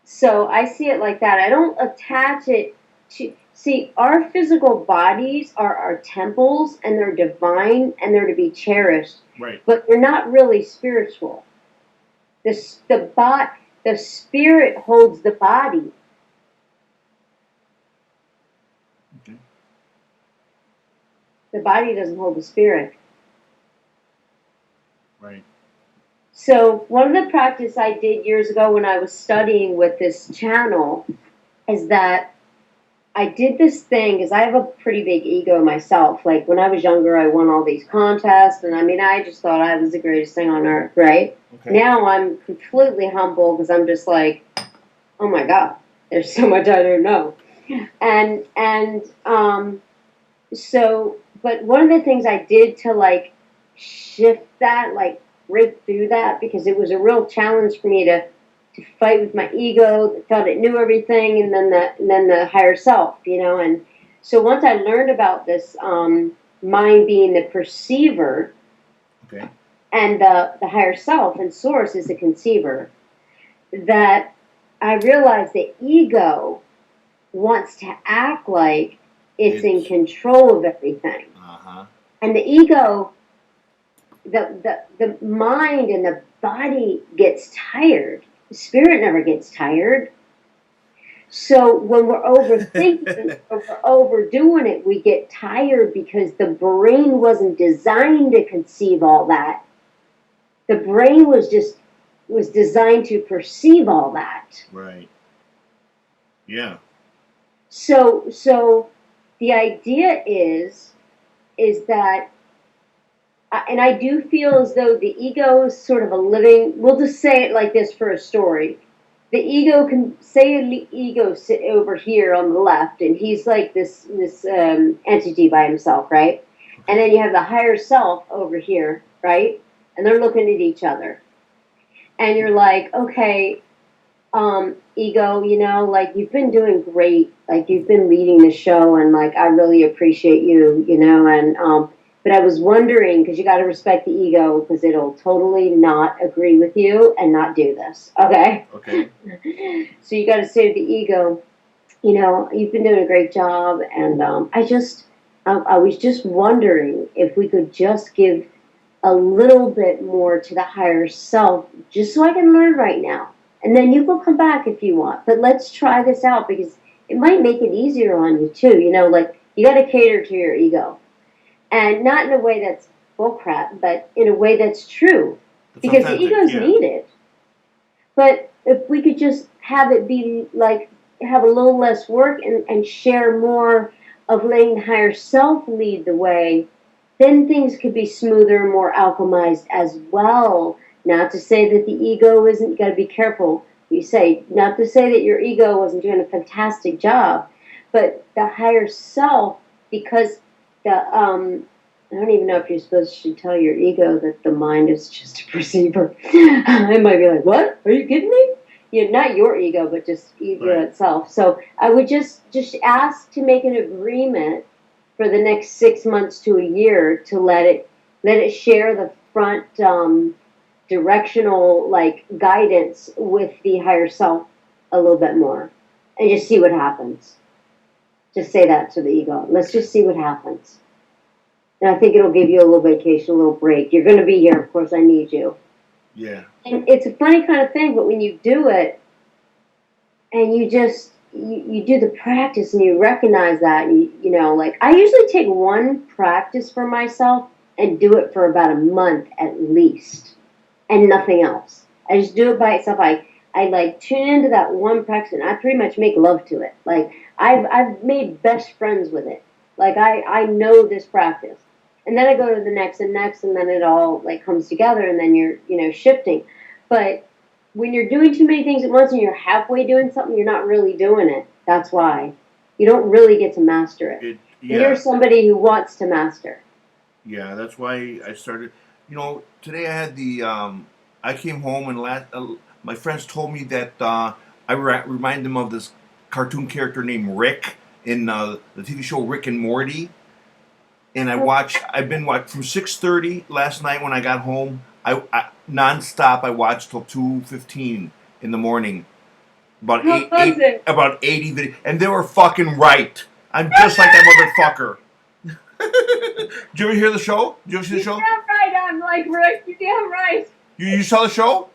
So I see it like that. I don't attach it to... See, our physical bodies are our temples, and they're divine, and they're to be cherished. Right. But they're not really spiritual. The spirit holds the body. Okay. The body doesn't hold the spirit. Right. So one of the practice I did years ago when I was studying with this channel is that I did this thing, because I have a pretty big ego myself. Like, when I was younger, I won all these contests, and I mean, I just thought I was the greatest thing on earth, right? Okay. Now I'm completely humble, because I'm just like, oh my God, there's so much I don't know. But one of the things I did to, like, shift that, like, break through that, because it was a real challenge for me to fight with my ego that felt it knew everything, and then the higher self, and so once I learned about this mind being the perceiver, okay, and the higher self and source is the conceiver, that I realized the ego wants to act like it's in control of everything. And the ego, the mind and the body gets tired. The spirit never gets tired. So when we're overthinking or we're overdoing it, we get tired, because the brain wasn't designed to conceive all that. The brain was designed to perceive all that. Right. Yeah. So the idea is that, and I do feel as though the ego is sort of a living, we'll just say it like this for a story. The ego can, say the ego sit over here on the left, and he's like this entity by himself, right? Okay. And then you have the higher self over here, right? And they're looking at each other. And you're like, okay, ego, like, you've been doing great. Like, you've been leading the show, and, like, I really appreciate you, and, but I was wondering, because you got to respect the ego, because it'll totally not agree with you and not do this. Okay? Okay. So you got to say to the ego, you've been doing a great job, and I was just wondering if we could just give a little bit more to the higher self, just so I can learn right now. And then you can come back if you want. But let's try this out because it might make it easier on you too. You know, like you got to cater to your ego. And not in a way that's bullcrap, but in a way that's true. Because the ego's needed. But if we could just have it be like, have a little less work and share more of letting the higher self lead the way, then things could be smoother and more alchemized as well. Not to say that the ego isn't, you got to be careful. You say, not to say that your ego wasn't doing a fantastic job, but the higher self, because I don't even know if you're supposed to tell your ego that the mind is just a perceiver. I might be like, what? Are you kidding me? Not your ego, but just ego itself. So I would just ask to make an agreement for the next 6 months to a year to let it share the front directional guidance with the higher self a little bit more, and just see what happens. Just say that to the ego. Let's just see what happens. And I think it'll give you a little vacation, a little break. You're going to be here, of course. I need you. Yeah. And it's a funny kind of thing, but when you do it, and you just you do the practice, and you recognize that, and I usually take one practice for myself and do it for about a month at least, and nothing else. I just do it by itself. I tune into that one practice, and I pretty much make love to it. Like I've made best friends with it. Like I know this practice. And then I go to the next and next, and then it all comes together, and then you're shifting. But when you're doing too many things at once and you're halfway doing something, you're not really doing it. That's why. You don't really get to master it. You're somebody who wants to master. Yeah, that's why I started. Today I had I came home and my friends told me that I remind them of this cartoon character named Rick in the TV show Rick and Morty. And I've been watching from 6:30 last night when I got home. I nonstop. I watched till 2:15 in the morning. About 80 videos, and they were fucking right. I'm just like that motherfucker. Did you ever hear the show? Did you ever see the show? You're damn right. I'm like Rick. You're damn right. You saw the show?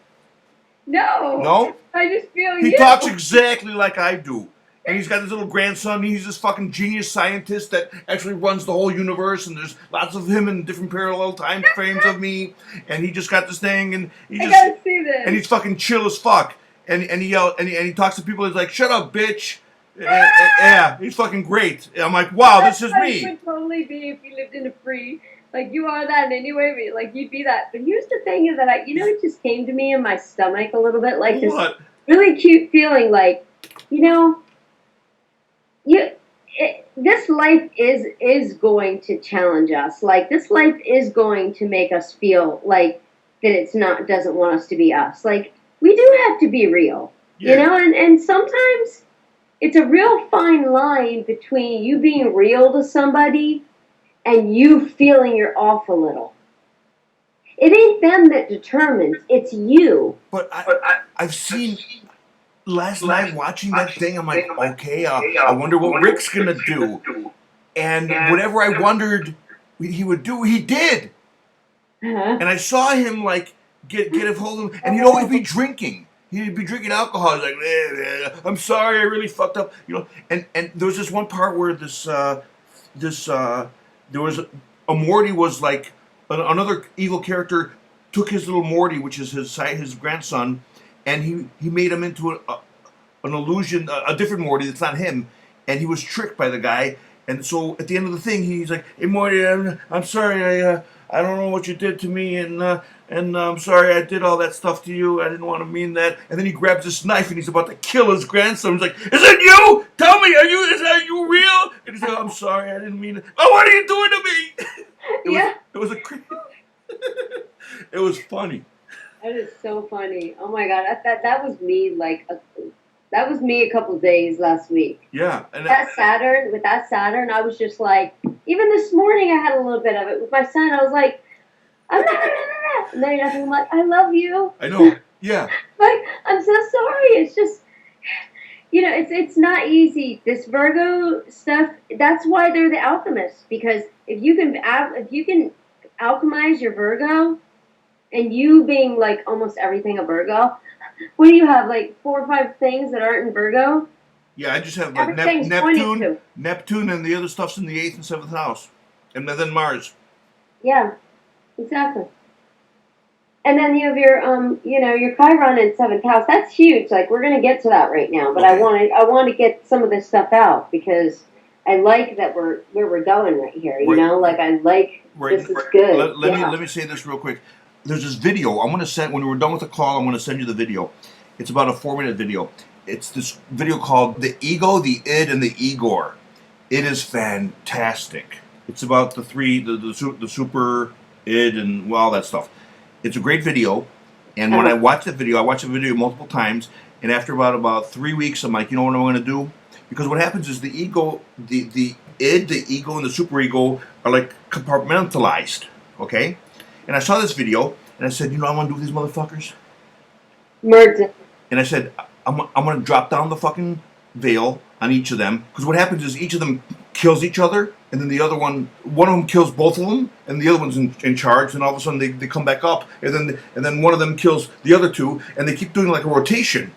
No. No? I just feel He talks exactly like I do. And he's got his little grandson. He's this fucking genius scientist that actually runs the whole universe. And there's lots of him in different parallel time frames of me. And he just got this thing. And I gotta see this. And he's fucking chill as fuck. And he yells and he talks to people. He's like, "Shut up, bitch." Yeah, he's fucking great. I'm like, wow, this is me. You would totally be if you lived in a free. You are that anyway. You'd be that. But here's the thing: is that it just came to me in my stomach a little bit, this really cute feeling, this life is going to challenge us. This life is going to make us feel like that doesn't want us to be us. We do have to be real, and sometimes it's a real fine line between you being real to somebody and you feeling you're off a little. It ain't them that determines, it's you. But I've seen... Last night watching that thing, I'm like, okay, I wonder what Rick's gonna do. And whatever I wondered he would do, he did. And I saw him get a hold of him, and he'd always be drinking. He'd be drinking alcohol. He's like, I'm sorry, I really fucked up, And there was this one part where there was a Morty was another evil character took his little Morty, which is his grandson. And he made him into an illusion, a different Morty that's not him. And he was tricked by the guy. And so at the end of the thing, he's like, "Hey Morty, I'm sorry, I don't know what you did to me, and I'm sorry I did all that stuff to you. I didn't want to mean that." And then he grabs this knife and he's about to kill his grandson. He's like, "Is it you? Tell me, is that you real?" And he's like, "I'm sorry, I didn't mean it." "Oh, what are you doing to me?" It was it was funny. That is so funny. Oh my god, that was me that was me a couple days last week. Yeah, and with that Saturn, I was just even this morning I had a little bit of it with my son. I was like, I'm not, and then I'm like, I love you. I know. Yeah. I'm so sorry. It's just, it's not easy. This Virgo stuff. That's why they're the alchemists, because if you can alchemize your Virgo, and you being like almost everything a Virgo, what do you have, like 4 or 5 things that aren't in Virgo? Yeah, I just have like Everything's pointed to. Neptune, and the other stuff's in the 8th and 7th house, and then Mars. Yeah, exactly. And then you have your, your Chiron in 7th house. That's huge. Like, we're going to get to that right now. But Okay. I want to get some of this stuff out because I like that where we're going right here. You know, like I like this is good. Let me say this real quick. There's this video I'm going to send when we're done with the call. I'm going to send you the video. It's about a 4-minute video. It's this video called "The Ego, the Id, and the Igor." It is fantastic. It's about the three, the super id and all that stuff. It's a great video, and when I watch the video multiple times, and after about 3 weeks, I'm like, you know what I'm going to do? Because what happens is the ego, the id, the ego, and the superego are like compartmentalized, okay? And I saw this video, and I said, you know what I'm going to do with these motherfuckers? Merge it. And I said, I'm going to drop down the fucking veil on each of them, because what happens is each of them kills each other, and then the other one of them kills both of them, and the other one's in charge, and all of a sudden they come back up, and then one of them kills the other two, and they keep doing like a rotation.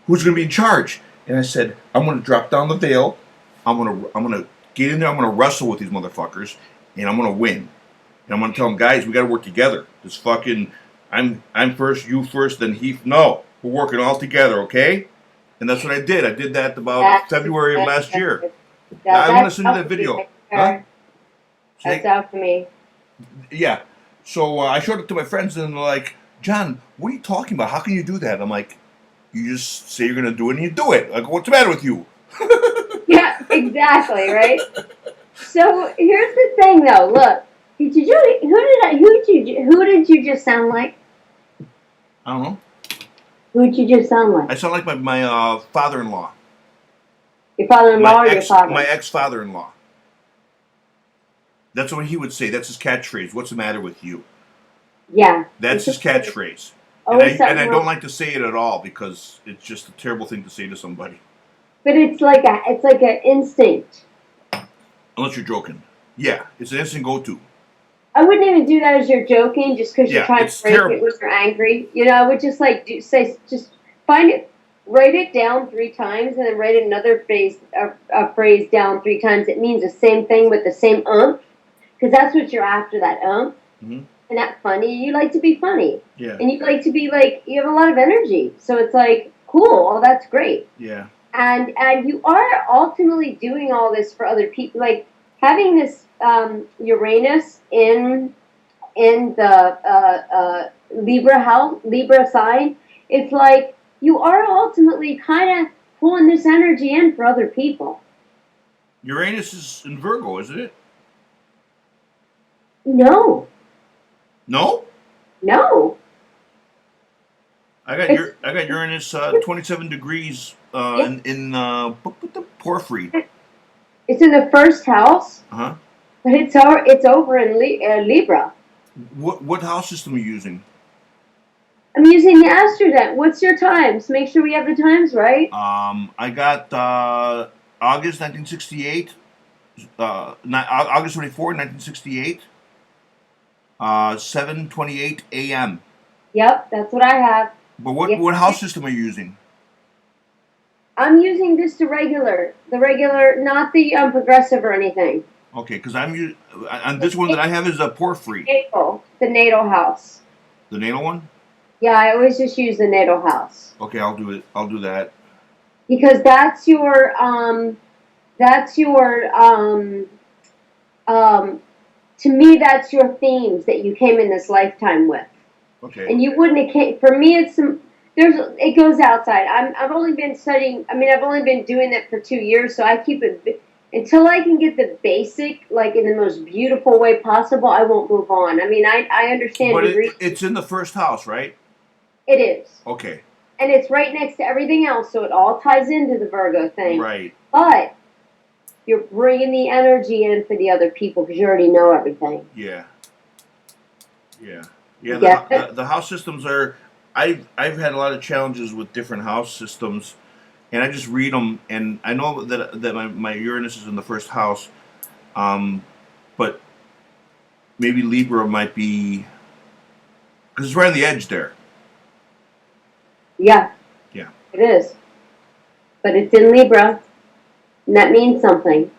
Who's going to be in charge? And I said, I'm going to drop down the veil, I'm going to get in there, I'm going to wrestle with these motherfuckers, and I'm going to win. And I'm going to tell them, guys, we got to work together. This fucking, I'm first, you first, then he, no, we're working all together, okay? And that's what I did. I did that about February of last year. I want to send you that video. Huh? That's out for me. Yeah. So I showed it to my friends, and they're like, John, what are you talking about? How can you do that? I'm like, you just say you're going to do it, and you do it. Like, what's the matter with you? Yeah, exactly, right? So here's the thing, though. Look, who did you just sound like? I don't know. Who did you just sound like? I sound like my father-in-law. Your father-in-law or your father? My ex-father-in-law. That's what he would say. That's his catchphrase. What's the matter with you? Yeah. That's his catchphrase. And I don't like to say it at all because it's just a terrible thing to say to somebody. But it's like an instinct. Unless you're joking. Yeah, it's an instant go-to. I wouldn't even do that as you're joking, just because you're trying to break it when you're angry. You know, I would just just find it, write it down 3 times, and then write another phrase down 3 times. It means the same thing with the same umph, because that's what you're after, that umph. Mm-hmm. And that funny. You like to be funny. Yeah. And you like to be like, you have a lot of energy. So it's like, cool, well, that's great. Yeah. And you are ultimately doing all this for other people. Like, having this Uranus in the Libra sign, it's like you are ultimately kind of pulling this energy in for other people. Uranus is in Virgo, isn't it? No. No? No. I got Uranus 27 degrees in Porphyry. It's in the 1st house. Uh-huh. But it's over in Libra. What house system are you using? I'm using the Astrologer. What's your times? Make sure we have the times right. I got August 1968. August 24, 1968. 7:28 a.m. Yep, that's what I have. But what house system are you using? I'm using this the regular, not the progressive or anything. Okay, because on this one that I have is a Porphyry. The natal house. The natal one? Yeah, I always just use the natal house. Okay, I'll do it. I'll do that. Because that's your to me, that's your themes that you came in this lifetime with. Okay. And you wouldn't have came, for me, it goes outside. I've only been studying, I've only been doing it for 2 years, so I keep it, until I can get the basic, like in the most beautiful way possible, I won't move on. I understand. But it's in the 1st house, right? It is. Okay. And it's right next to everything else, so it all ties into the Virgo thing. Right. But you're bringing the energy in for the other people because you already know everything. Yeah. Yeah. Yeah. The house systems are. I've had a lot of challenges with different house systems, and I just read them, and I know that my Uranus is in the 1st house, but maybe Libra might be Because it's right on the edge there. Yeah. Yeah. It is. But it's in Libra, and that means something.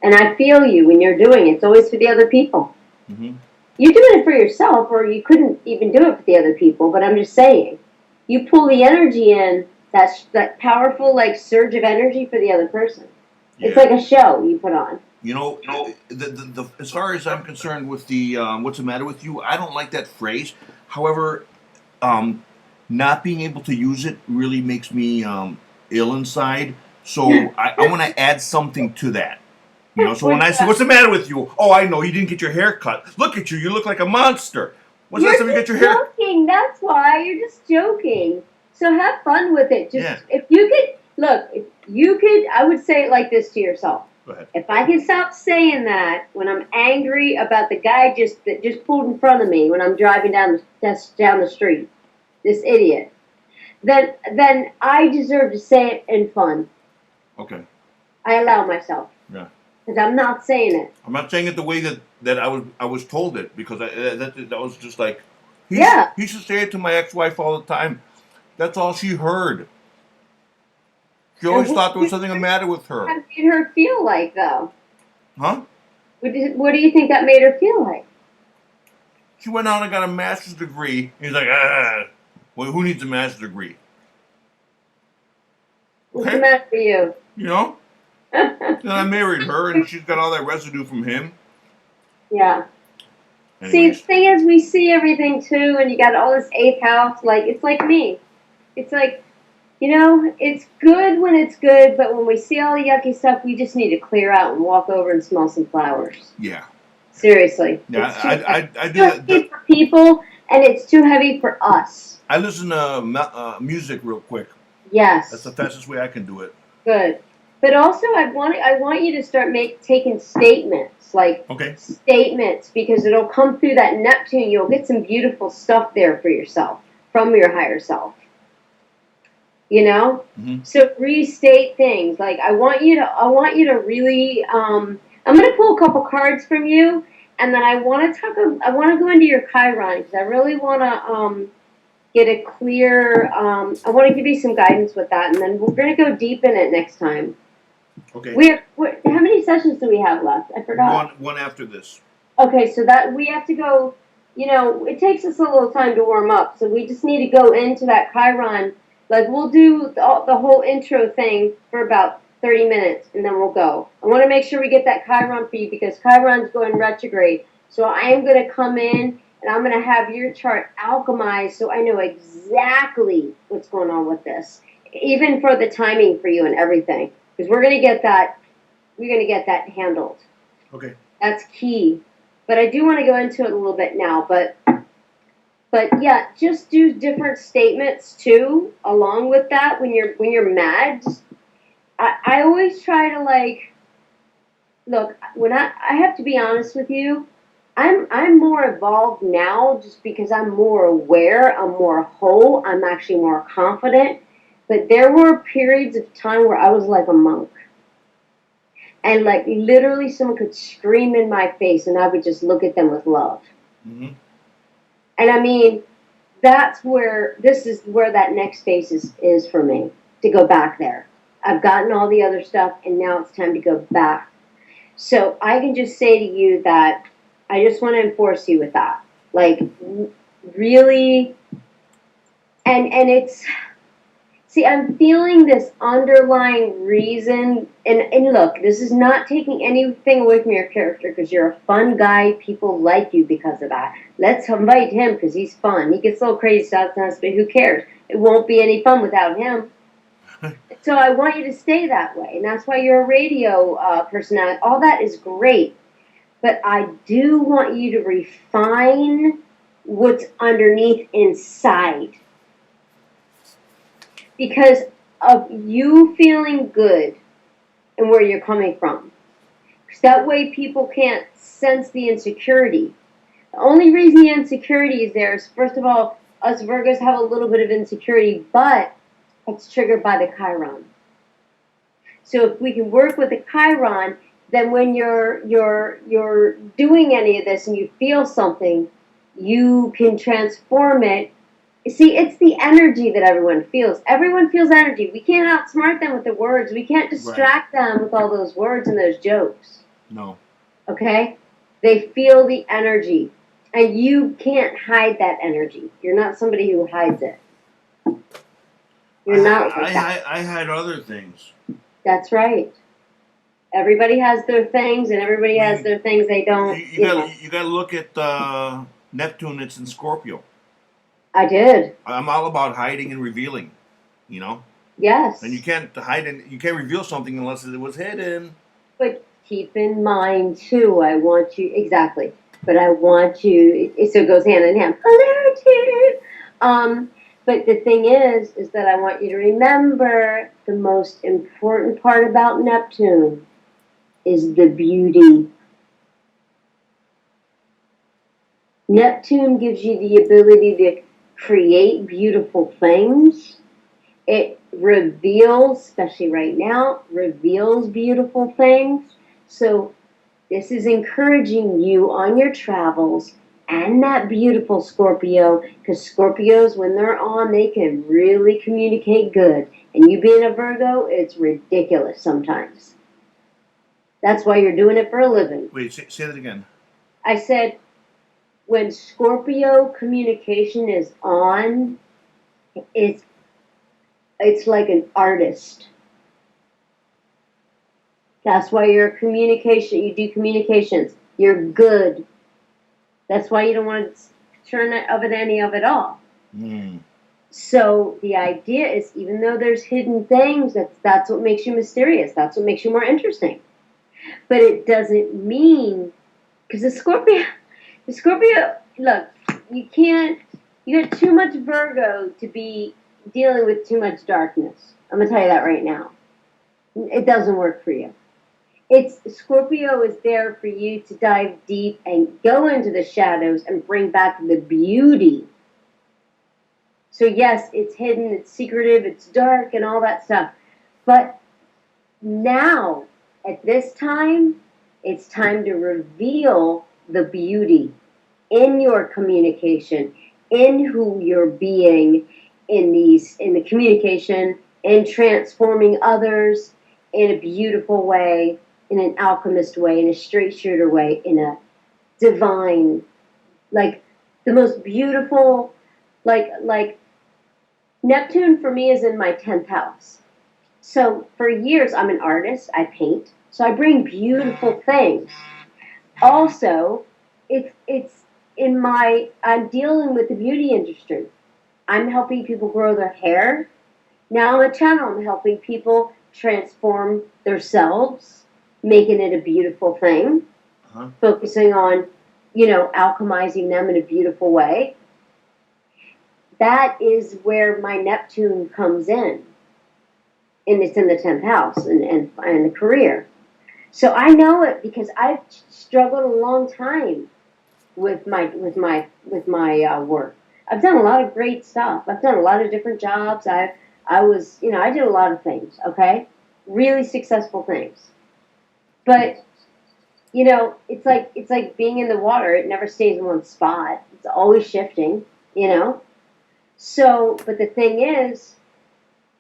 And I feel you when you're doing it. It's always for the other people. Mm-hmm. You're doing it for yourself, or you couldn't even do it for the other people, but I'm just saying. You pull the energy in, that powerful, like, surge of energy for the other person. Yeah. It's like a show you put on. You know, as far as I'm concerned with the what's the matter with you, I don't like that phrase. However, not being able to use it really makes me ill inside. So I want to add something to that. You know, so when I say, "What's the matter with you?" Oh, I know, you didn't get your hair cut. Look at you, you look like a monster. When's the last time you get your hair? You're joking. That's why you're just joking. So have fun with it. Just if you could look, if you could, I would say it like this to yourself. Go ahead. If I can stop saying that when I'm angry about the guy that just pulled in front of me when I'm driving down the street, this idiot, then I deserve to say it in fun. Okay. I allow myself. Yeah. Because I'm not saying it. I'm not saying it the way that I was told it, because that was just like, he should say it to my ex-wife all the time. That's all she heard. She always thought there was something the matter with her. What did her feel like, though? Huh? What do you think that made her feel like? She went out and got a master's degree. And he's like, well, who needs a master's degree? What's the matter with you? You know? Then I married her, and she's got all that residue from him. Yeah. Anyways. See, the thing is, we see everything, too, and you got all this 8th house. Like, it's like me. It's like, you know, it's good when it's good, but when we see all the yucky stuff, we just need to clear out and walk over and smell some flowers. Yeah. Seriously. Yeah, I do that. It's too heavy for people, and it's too heavy for us. I listen to music real quick. Yes. That's the fastest way I can do it. Good. But also, I want you to start taking statements, like statements, because it'll come through that Neptune. You'll get some beautiful stuff there for yourself, from your higher self. You know? Mm-hmm. So restate things. Like, I want you to really, I'm going to pull a couple cards from you, and then I want to go into your Chiron, because I really want to, get a clear, I want to give you some guidance with that, and then we're going to go deep in it next time. Okay. How many sessions do we have left? I forgot. One after this. Okay, so that we have to go, you know, it takes us a little time to warm up, so we just need to go into that Chiron. Like, we'll do the whole intro thing for about 30 minutes, and then we'll go. I want to make sure we get that Chiron for you, because Chiron's going retrograde. So I am going to come in, and I'm going to have your chart alchemized so I know exactly what's going on with this, even for the timing for you and everything. Because we're going to get that handled. Okay. That's key. But I do want to go into it a little bit now. But yeah, just do different statements too, along with that when you're mad. I always try to, like, look, when I have to be honest with you, I'm more evolved now just because I'm more aware, I'm more whole, I'm actually more confident. But there were periods of time where I was like a monk. And, like, literally someone could scream in my face and I would just look at them with love. Mm-hmm. And I mean, this is where that next phase is for me, to go back there. I've gotten all the other stuff, and now it's time to go back. So I can just say to you that I just want to enforce you with that. Like, really, and it's, see, I'm feeling this underlying reason, and look, this is not taking anything away from your character, because you're a fun guy. People like you because of that. Let's invite him, because he's fun. He gets a little crazy sometimes, but who cares? It won't be any fun without him. So I want you to stay that way, and that's why you're a radio personality. All that is great, but I do want you to refine what's underneath inside. Because of you feeling good and where you're coming from. Because that way people can't sense the insecurity. The only reason the insecurity is there is, first of all, us Virgos have a little bit of insecurity, but it's triggered by the Chiron. So if we can work with the Chiron, then when you're doing any of this and you feel something, you can transform it. See, it's the energy that everyone feels. Everyone feels energy. We can't outsmart them with the words. We can't distract them with all those words and those jokes. No. Okay? They feel the energy. And you can't hide that energy. You're not somebody who hides it. You're not like that. I had other things. That's right. Everybody has their things, and everybody has their things they don't. You got to look at Neptune. It's in Scorpio. I did. I'm all about hiding and revealing. You know. Yes. And you can't hide and you can't reveal something unless it was hidden. But keep in mind too. I want you exactly. But I want you. So it goes hand in hand. Polarity. But the thing is that I want you to remember the most important part about Neptune is the beauty. Neptune gives you the ability to create beautiful things. It reveals, especially right now, reveals beautiful things. So this is encouraging you on your travels and that beautiful Scorpio, because Scorpios, when they're on, they can really communicate good. And you being a Virgo, it's ridiculous sometimes. That's why you're doing it for a living. Wait, say that again. I said, when Scorpio communication is on, it's like an artist. That's why you're a communication. You do communications. You're good. That's why you don't want to turn any of it off. So the idea is, even though there's hidden things, that's what makes you mysterious. That's what makes you more interesting. But it doesn't mean, because the Scorpio, look, you got too much Virgo to be dealing with too much darkness. I'm going to tell you that right now. It doesn't work for you. Scorpio is there for you to dive deep and go into the shadows and bring back the beauty. So yes, it's hidden, it's secretive, it's dark and all that stuff. But now, at this time, it's time to reveal the beauty in your communication, in who you're being, in the communication, in transforming others in a beautiful way, in an alchemist way, in a straight shooter way, in a divine, like the most beautiful, like Neptune for me is in my 10th house. So for years, I'm an artist, I paint, so I bring beautiful things. Also, I'm dealing with the beauty industry. I'm helping people grow their hair. Now on the channel, I'm helping people transform themselves, making it a beautiful thing, focusing on, alchemizing them in a beautiful way. That is where my Neptune comes in. And it's in the 10th house and the career. So I know it because I've struggled a long time with my work. I've done a lot of great stuff. I've done a lot of different jobs. I did a lot of things, okay? Really successful things. But, it's like being in the water. It never stays in one spot. It's always shifting, So, but the thing is,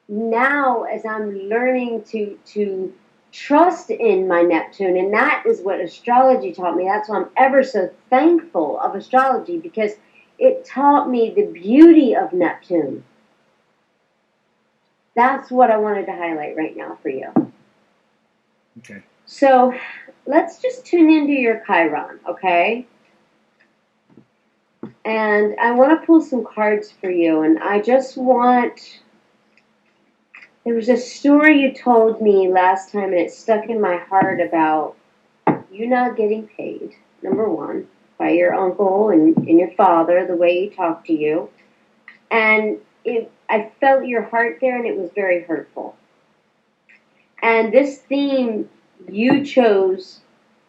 now as I'm learning to trust in my Neptune, and that is what astrology taught me. That's why I'm ever so thankful of astrology, because it taught me the beauty of Neptune. That's what I wanted to highlight right now for you. Okay. So let's just tune into your Chiron, okay? And I want to pull some cards for you, and I just want... There was a story you told me last time, and it stuck in my heart about you not getting paid, number one, by your uncle and your father, the way he talked to you. And I felt your heart there, and it was very hurtful. And this theme you chose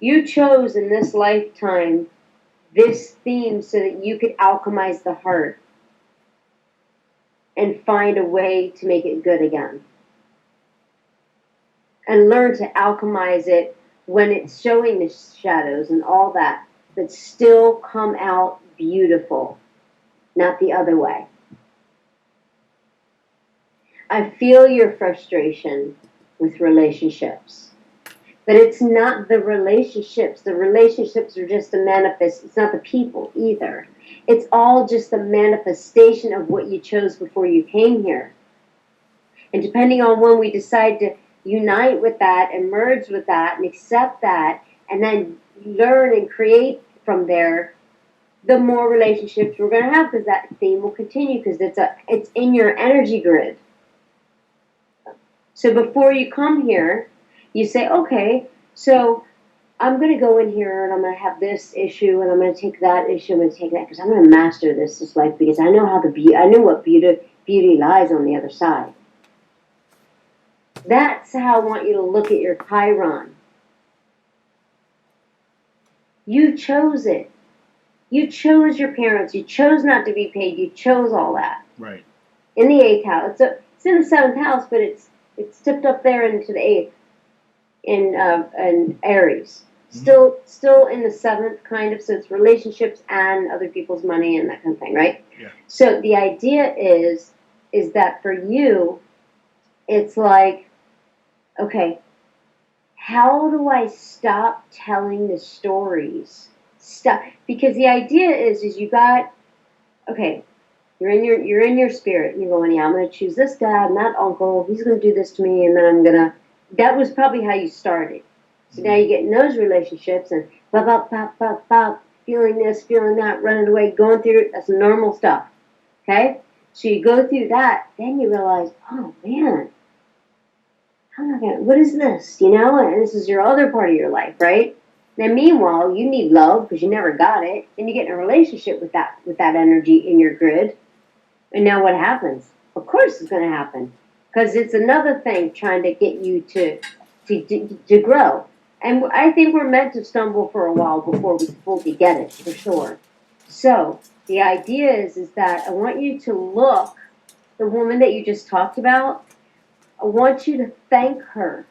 in this lifetime, this theme so that you could alchemize the heart and find a way to make it good again. And learn to alchemize it when it's showing the shadows and all that, but still come out beautiful, not the other way. I feel your frustration with relationships. But it's not the relationships. The relationships are just a manifest. It's not the people either. It's all just a manifestation of what you chose before you came here. And depending on when we decide to unite with that and merge with that and accept that and then learn and create from there, the more relationships we're going to have, because that theme will continue, because it's in your energy grid. So before you come here, you say, okay, so I'm going to go in here and I'm going to have this issue and I'm going to take that issue, I'm going to take that, because I'm going to master this life, because I know I know what beauty lies on the other side. That's how I want you to look at your Chiron. You chose it. You chose your parents. You chose not to be paid. You chose all that. Right. In the 8th house. It's in the 7th house, but it's tipped up there into the 8th in Aries. Still in the 7th, kind of. So it's relationships and other people's money and that kind of thing, right? Yeah. So the idea is that for you, it's like, okay, how do I stop telling the stories? Stop, because the idea is you got, okay, you're in your spirit, and you're going, yeah, I'm going to choose this dad and that uncle. He's going to do this to me, and then I'm going to. That was probably how you started. So now you get in those relationships and bop, bop, bop, bop, bop, feeling this, feeling that, running away, going through it. That's normal stuff. Okay? So you go through that, then you realize, oh man, what is this? You know, and this is your other part of your life, right? Then meanwhile, you need love because you never got it, and you get in a relationship with that energy in your grid. And now what happens? Of course it's going to happen, because it's another thing trying to get you to grow. And I think we're meant to stumble for a while before we fully get it, for sure. So the idea is that I want you to look, the woman that you just talked about, I want you to thank her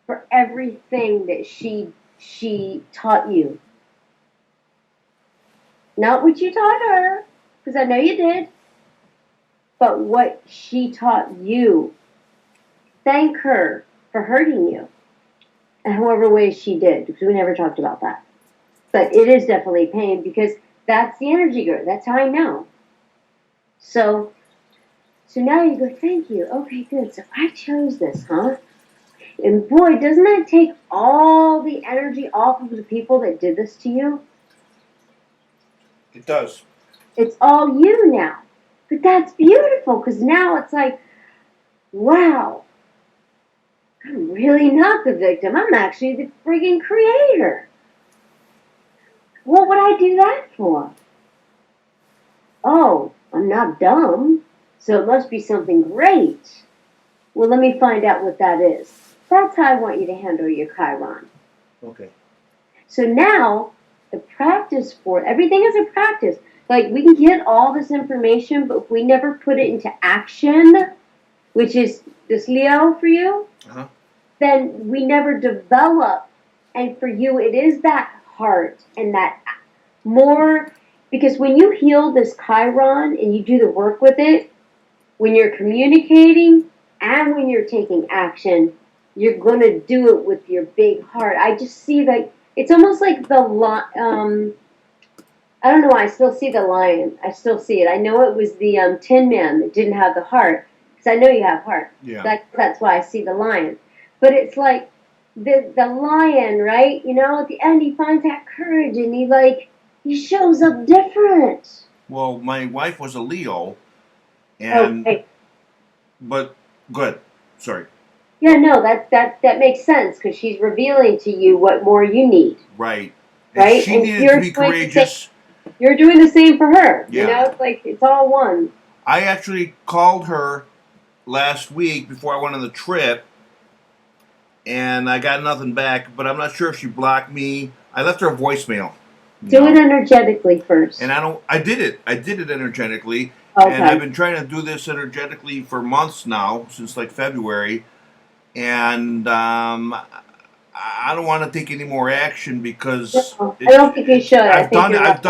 for everything that she taught you. Not what you taught her, because I know you did, but what she taught you. Thank her for hurting you in however way she did, because we never talked about that. But it is definitely pain, because that's the energy grid. That's how I know. So now you go, thank you. Okay, good. So I chose this, huh? And boy, doesn't that take all the energy off of the people that did this to you? It does. It's all you now. But that's beautiful, because now it's like, wow, I'm really not the victim. I'm actually the friggin' creator. What would I do that for? Oh, I'm not dumb, so it must be something great. Well, let me find out what that is. That's how I want you to handle your Chiron. Okay. So now, the practice for it, everything is a practice. Like, we can get all this information, but if we never put it into action, which is this Leo for you, then we never develop. And for you, it is that heart and that more, because when you heal this Chiron and you do the work with it, when you're communicating and when you're taking action, you're going to do it with your big heart. I just see that it's almost like I don't know why, I still see the lion. I still see it. I know it was the Tin Man that didn't have the heart, because I know you have heart. Yeah. That's why I see the lion. But it's like the lion, right? You know, at the end he finds that courage and he shows up different. Well, my wife was a Leo, and but good. Sorry. Yeah, no, that makes sense, because she's revealing to you what more you need. Right. Right? She needed to be courageous. You're doing the same for her. Yeah. You know, it's like it's all one. I actually called her last week before I went on the trip, and I got nothing back, but I'm not sure if she blocked me. I left her a voicemail. Do it energetically first. And I did it energetically. Okay. And I've been trying to do this energetically for months now, since like February. And I I don't want to take any more action because No, I don't think you should. I've done it. I've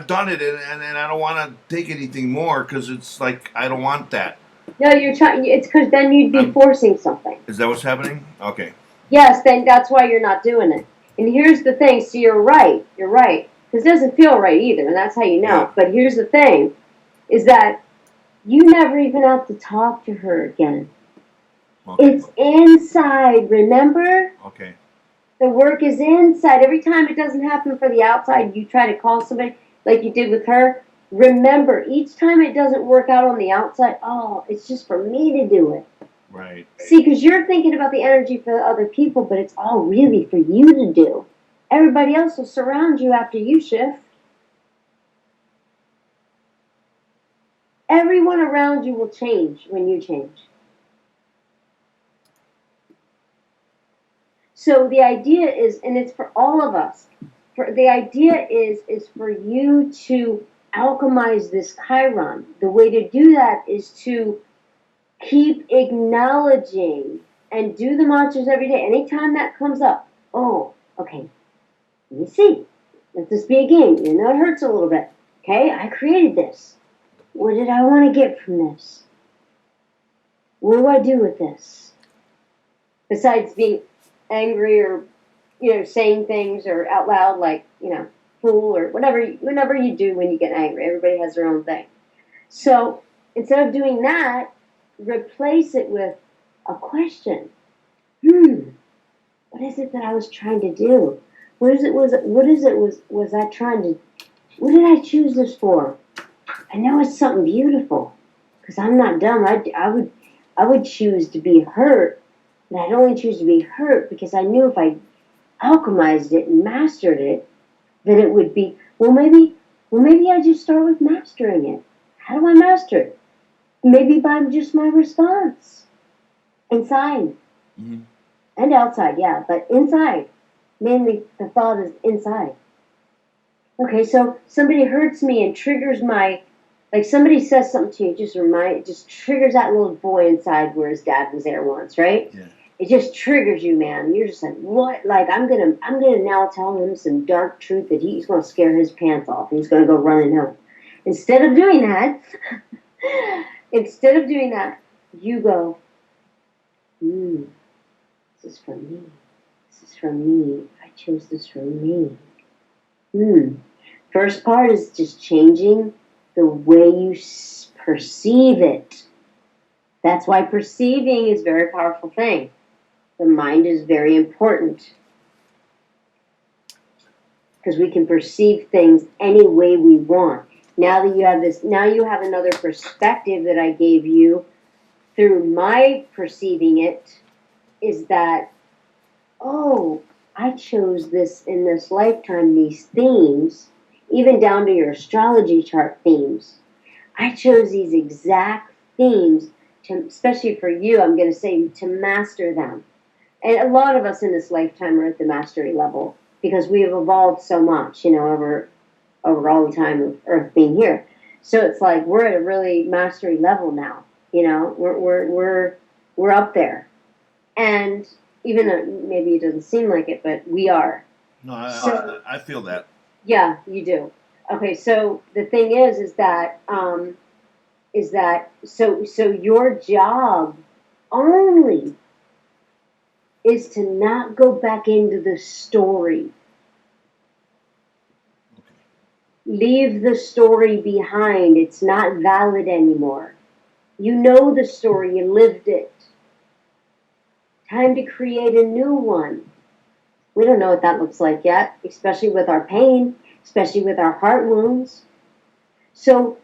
done it, and I don't want to take anything more because it's like I don't want that. No, you're trying. It's because then you'd be forcing something. Is that what's happening? Okay. Yes, then that's why you're not doing it. And here's the thing. So you're right. You're right. Because it doesn't feel right either, and that's how you know. Yeah. But here's the thing, is that you never even have to talk to her again. Okay. It's inside, remember? Okay. The work is inside. Every time it doesn't happen for the outside, you try to call somebody like you did with her. Remember, each time it doesn't work out on the outside, oh, it's just for me to do it. Right. See, because you're thinking about the energy for the other people, but it's all really for you to do. Everybody else will surround you after you shift. Everyone around you will change when you change. So the idea is, and it's for all of us, the idea is for you to alchemize this Chiron. The way to do that is to keep acknowledging and do the mantras every day. Anytime that comes up, oh, okay, let me see. Let this be a game. You know, it hurts a little bit. Okay, I created this. What did I want to get from this? What do I do with this? Besides being angry or, saying things or out loud like, fool or whatever you do when you get angry. Everybody has their own thing. So instead of doing that, replace it with a question. What is it that I was trying to do? What did I choose this for? I know it's something beautiful, because I'm not dumb. I would choose to be hurt, but I'd only choose to be hurt because I knew if I alchemized it and mastered it, then it would be, maybe I just start with mastering it. How do I master it? Maybe by just my response. Inside. Mm-hmm. And outside, yeah, but inside. Mainly the thought is inside. Okay, so somebody hurts me and triggers like somebody says something to you, it just triggers that little boy inside where his dad was there once, right? Yeah. It just triggers you, man. You're just like, what? Like, I'm gonna now tell him some dark truth that he's gonna scare his pants off and he's gonna go running home. Instead of doing that, you go, this is for me. This is for me. I chose this for me. First part is just changing the way you perceive it. That's why perceiving is a very powerful thing. The mind is very important. Because we can perceive things any way we want. Now that you have this, now you have another perspective that I gave you through my perceiving it, is that, oh, I chose this in this lifetime, these themes, even down to your astrology chart themes. I chose these exact themes, especially for you, I'm going to say, to master them. And a lot of us in this lifetime are at the mastery level because we have evolved so much, over all the time of Earth being here. So it's like we're at a really mastery level now. We're up there. And even though maybe it doesn't seem like it, but we are. No, I feel that. Yeah, you do. Okay, so the thing is that so your job only is to not go back into the story. Okay. Leave the story behind. It's not valid anymore. You know the story. You lived it. Time to create a new one. We don't know what that looks like yet, especially with our pain, especially with our heart wounds. So,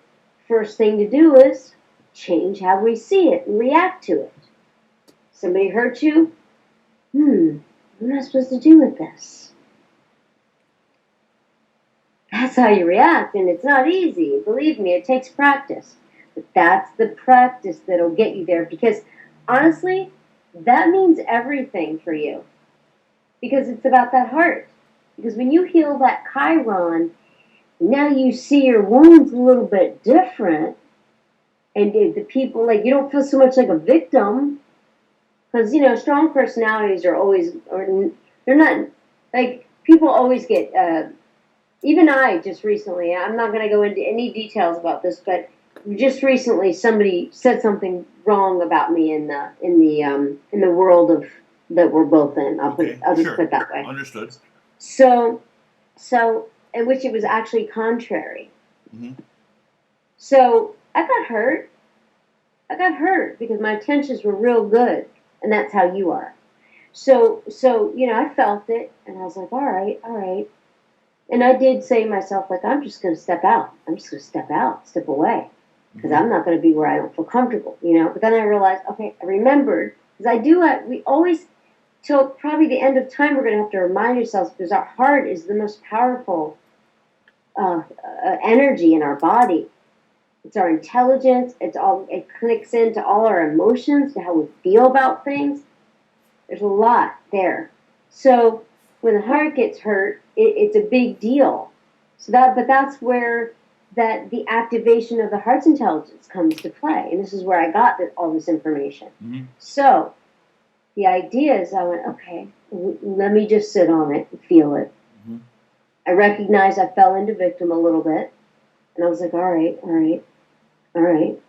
first thing to do is change how we see it and react to it. Somebody hurt you? What am I supposed to do with this? That's how you react, and it's not easy. Believe me, it takes practice. But that's the practice that'll get you there, because honestly, that means everything for you. Because it's about that heart. Because when you heal that Chiron, now you see your wounds a little bit different. And the people, you don't feel so much like a victim. Because, strong personalities are always, they're not, like, people always get, even I just recently, I'm not going to go into any details about this, but just recently somebody said something wrong about me in the world of that we're both in. I'll just put it that way. Understood. So, in which it was actually contrary. Mm-hmm. So I got hurt. Because my intentions were real good, and that's how you are. So I felt it, and I was like, all right. And I did say to myself, like, I'm just going to step out. Step away. Because I'm not going to be where I don't feel comfortable, But then I realized, okay, I remembered, because we always, till probably the end of time, we're going to have to remind ourselves, because our heart is the most powerful energy in our body. It's our intelligence. It clicks into all our emotions, to how we feel about things. There's a lot there. So when the heart gets hurt, it's a big deal. But that's where the activation of the heart's intelligence comes to play. And this is where I got all this information. Mm-hmm. So the idea is, I went, okay, let me just sit on it and feel it. Mm-hmm. I recognized I fell into victim a little bit. And I was like, all right,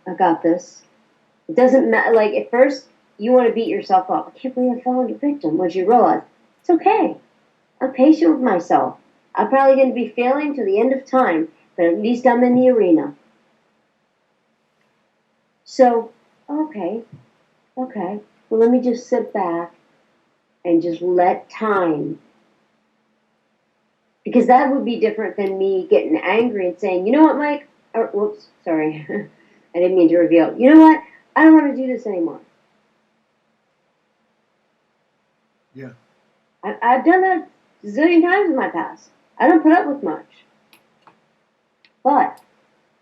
I got this. It doesn't matter. Like, at first, you want to beat yourself up. I can't believe I fell into victim. Once you realize, it's okay. I'm patient with myself. I'm probably going to be failing to the end of time, but at least I'm in the arena. So, okay. Well, let me just sit back and just let time. Because that would be different than me getting angry and saying, you know what, Mike? Whoops, sorry. I didn't mean to reveal. You know what? I don't want to do this anymore. Yeah. I've done that a zillion times in my past. I don't put up with much. But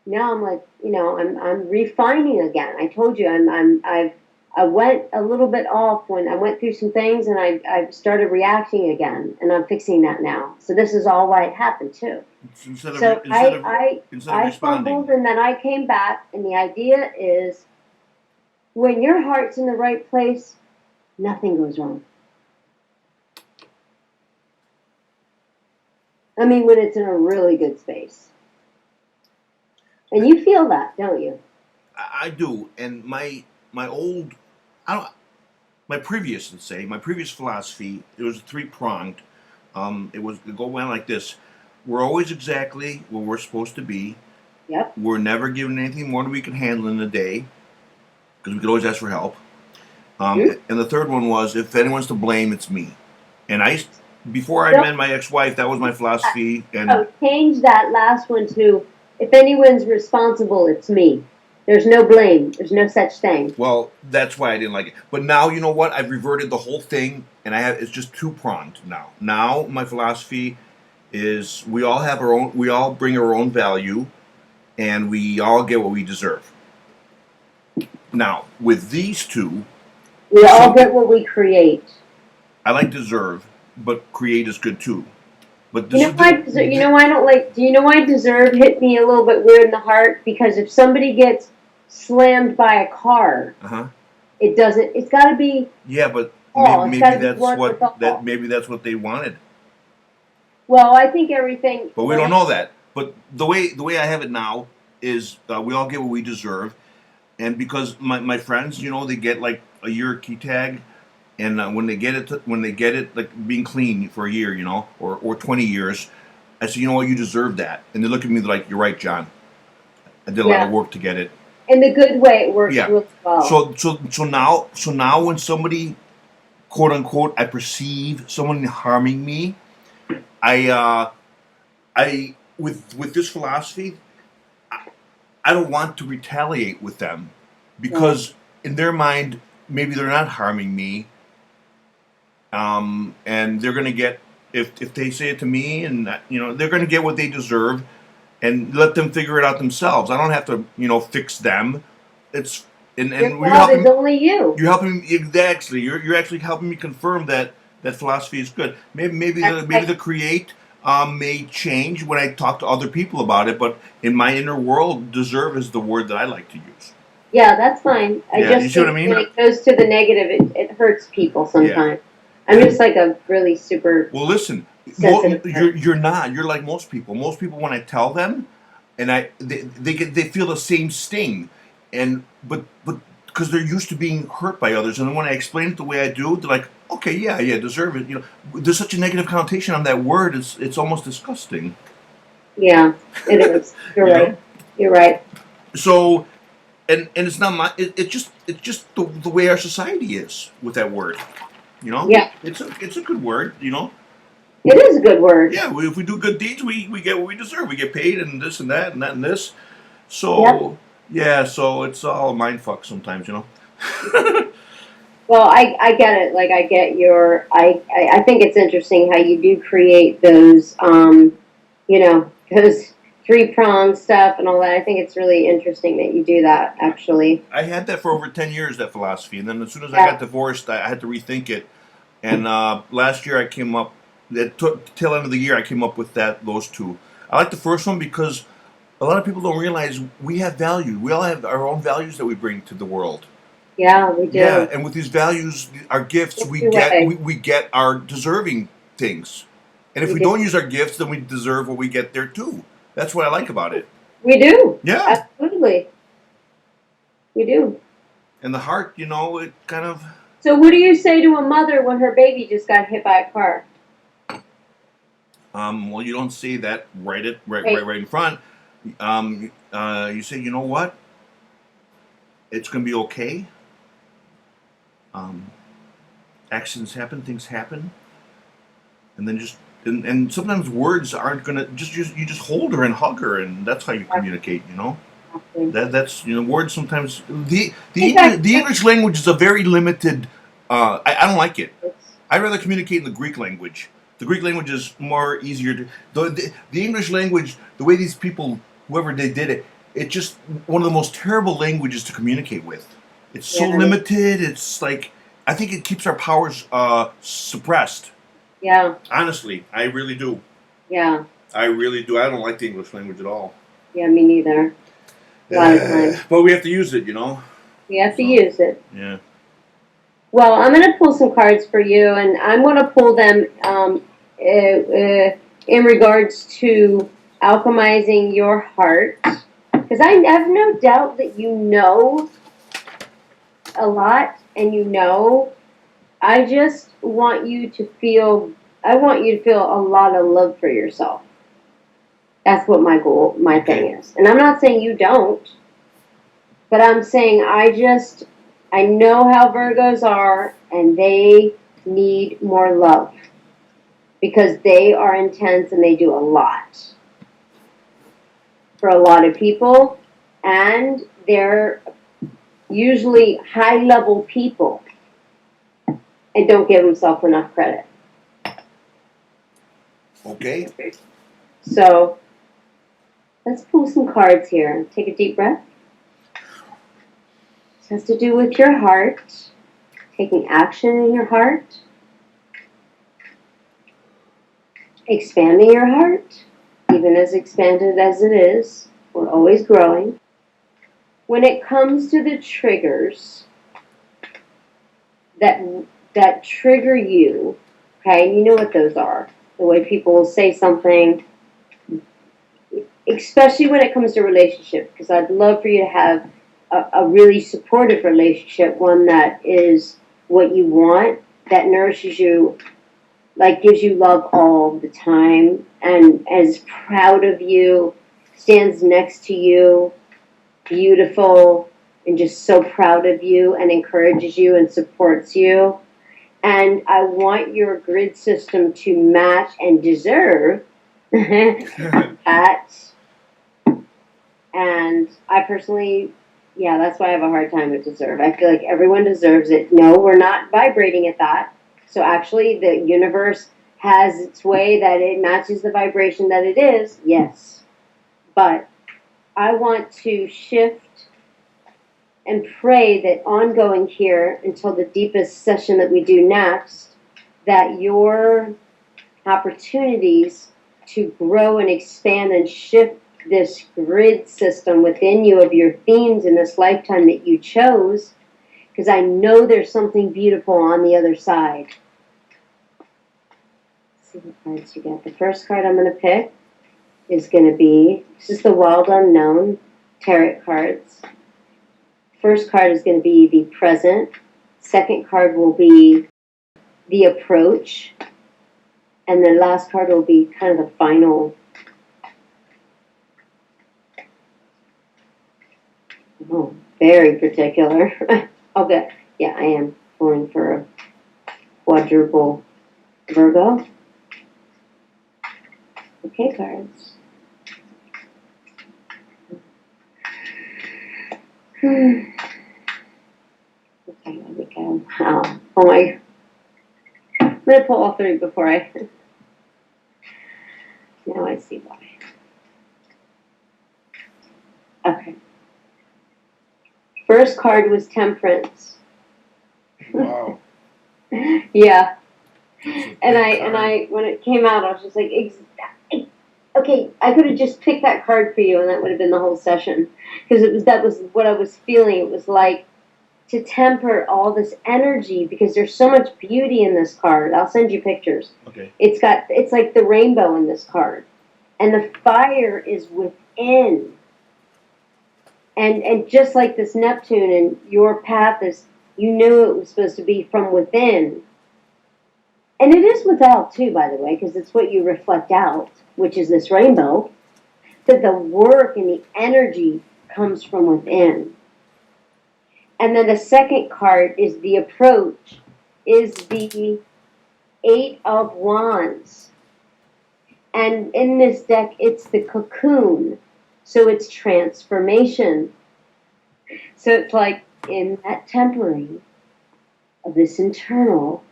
now I'm like, I'm refining again. I told you I went a little bit off when I went through some things, and I started reacting again, and I'm fixing that now. So this is all why it happened too. I fumbled, and then I came back, and the idea is, when your heart's in the right place, nothing goes wrong. I mean, when it's in a really good space. And you feel that, don't you? I do. And my previous philosophy, it was three-pronged. It went like this. We're always exactly where we're supposed to be. Yep. We're never given anything more than we can handle in a day, because we could always ask for help. And the third one was, if anyone's to blame, it's me. And before I met my ex-wife, that was my philosophy. And change that last one to, if anyone's responsible, it's me. There's no blame. There's no such thing. Well, that's why I didn't like it. But now, you know what? I've reverted the whole thing, and it's just two-pronged now. Now, my philosophy is, we all bring our own value, and we all get what we deserve. Now, with these two, we all get what we create. I like deserve, but create is good too. But do you know why deserve hit me a little bit weird in the heart? Because if somebody gets slammed by a car, it doesn't. It's got to be. Yeah, but maybe that's what they wanted. Well, I think everything. But we don't know that. But the way I have it now is, we all get what we deserve, and because my friends, they get like a year key tag. And when they get it, like being clean for a year, or 20 years, I say, you know what, you deserve that. And they look at me like, you're right, John. I did a lot of work to get it. In the good way, it works really well. So now when somebody, quote unquote, I perceive someone harming me, I with this philosophy, I don't want to retaliate with them, because in their mind, maybe they're not harming me. And they're going to get, if they say it to me, and they're going to get what they deserve, and let them figure it out themselves. I don't have to, fix them. It's only you. You're helping me, exactly. You're actually helping me confirm that philosophy is good. Maybe the create may change when I talk to other people about it, but in my inner world, deserve is the word that I like to use. Yeah, that's fine. You see what I mean? When it goes to the negative, it hurts people sometimes. I'm just like a really super. Well, listen, you're not. You're like most people. Most people, when I tell them, and they feel the same sting, but because they're used to being hurt by others, and when I explain it the way I do, they're like, okay, yeah, deserve it. There's such a negative connotation on that word. It's almost disgusting. Yeah, it is. You're right. Know? You're right. So, and it's not my. It's just the way our society is with that word. Yeah. It's a good word. It is a good word. Yeah, if we do good deeds, we get what we deserve. We get paid and this and that and that and this. So, yeah, so it's all a mind fuck sometimes, Well, I get it. Like, I get your, I think it's interesting how you do create those, those three-pronged stuff and all that. I think it's really interesting that you do that, actually. I had that for over 10 years, that philosophy. And then as soon as I got divorced, I had to rethink it. And last year I came up, till end of the year, I came up with those two. I like the first one because a lot of people don't realize we have value. We all have our own values that we bring to the world. Yeah, we do. Yeah, and with these values, our gifts, we get our deserving things. And if we don't use our gifts, then we deserve what we get there too. That's what I like about it. We do. Yeah. Absolutely. We do. And the heart, it kind of... So what do you say to a mother when her baby just got hit by a car? Well, you don't say that right in front. You say, you know what? It's going to be okay. Accidents happen, things happen. And then and sometimes words aren't going to... You just hold her and hug her, and that's how you communicate, That's words sometimes... The English language is a very limited... I don't like it. I'd rather communicate in the Greek language. The Greek language is more easier to... The English language, the way these people, whoever they did it, it's just one of the most terrible languages to communicate with. It's so limited. It's like... I think it keeps our powers suppressed. Yeah. Honestly, I really do. Yeah. I really do. I don't like the English language at all. Yeah, me neither. A lot of times. But we have to use it, We have to use it. Yeah. Well, I'm going to pull some cards for you, and I'm going to pull them in regards to alchemizing your heart. Because I have no doubt that you know a lot, and I just want you to feel, a lot of love for yourself. That's what my thing is. And I'm not saying you don't, but I'm saying I know how Virgos are, and they need more love. Because they are intense and they do a lot. For a lot of people, and they're usually high-level people and don't give themselves enough credit. Okay. So, let's pull some cards here. Take a deep breath. This has to do with your heart, taking action in your heart, expanding your heart, even as expanded as it is. We're always growing. When it comes to the triggers that trigger you, okay, you know what those are. The way people will say something, especially when it comes to relationship, because I'd love for you to have a really supportive relationship, one that is what you want, that nourishes you, like gives you love all the time, and is proud of you, stands next to you, beautiful, and just so proud of you, and encourages you and supports you. And I want your grid system to match and deserve that. And I personally, that's why I have a hard time with deserve. I feel like everyone deserves it. No, we're not vibrating at that. So actually, the universe has its way that it matches the vibration that it is. Yes. But I want to shift and pray that ongoing here until the deepest session that we do next, that your opportunities to grow and expand and shift this grid system within you of your themes in this lifetime that you chose, because I know there's something beautiful on the other side. see what cards you get. The first card I'm going to pick is going to be, this is the Wild Unknown Tarot cards. First card is going to be the Present. Second card will be the Approach. And the last card will be kind of the final. Oh, very particular. Okay, yeah, I am going for a quadruple Virgo. Okay, cards. Okay, let me go. Oh my. I'm going to pull all three before I. Now I see why. Okay. First card was Temperance. Wow. Yeah. And I, when it came out, I was just like, okay, I could have just picked that card for you, and that would have been the whole session, because that was what I was feeling. It was like to temper all this energy, because there's so much beauty in this card. I'll send you pictures. Okay. It's like the rainbow in this card, and the fire is within. And just like this Neptune, and your path is, you knew it was supposed to be from within. And it is without, too, by the way, because it's what you reflect out, which is this rainbow. That the work and the energy comes from within. And then the second card is the Approach, is the Eight of Wands. And in this deck, it's the Cocoon. So it's transformation. So it's like in that tempering of this internal,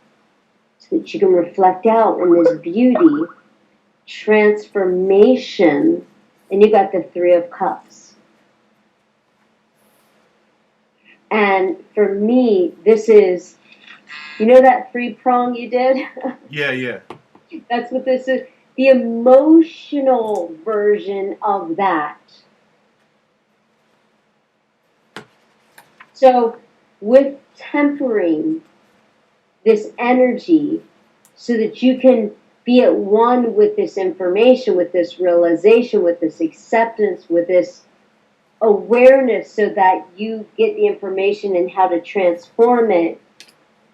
so that you can reflect out in this beauty, transformation, and you got the Three of Cups. And for me, this is, you know that 3-prong you did? Yeah. That's what this is. The emotional version of that. So, with tempering this energy so that you can be at one with this information, with this realization, with this acceptance, with this awareness, so that you get the information and how to transform it.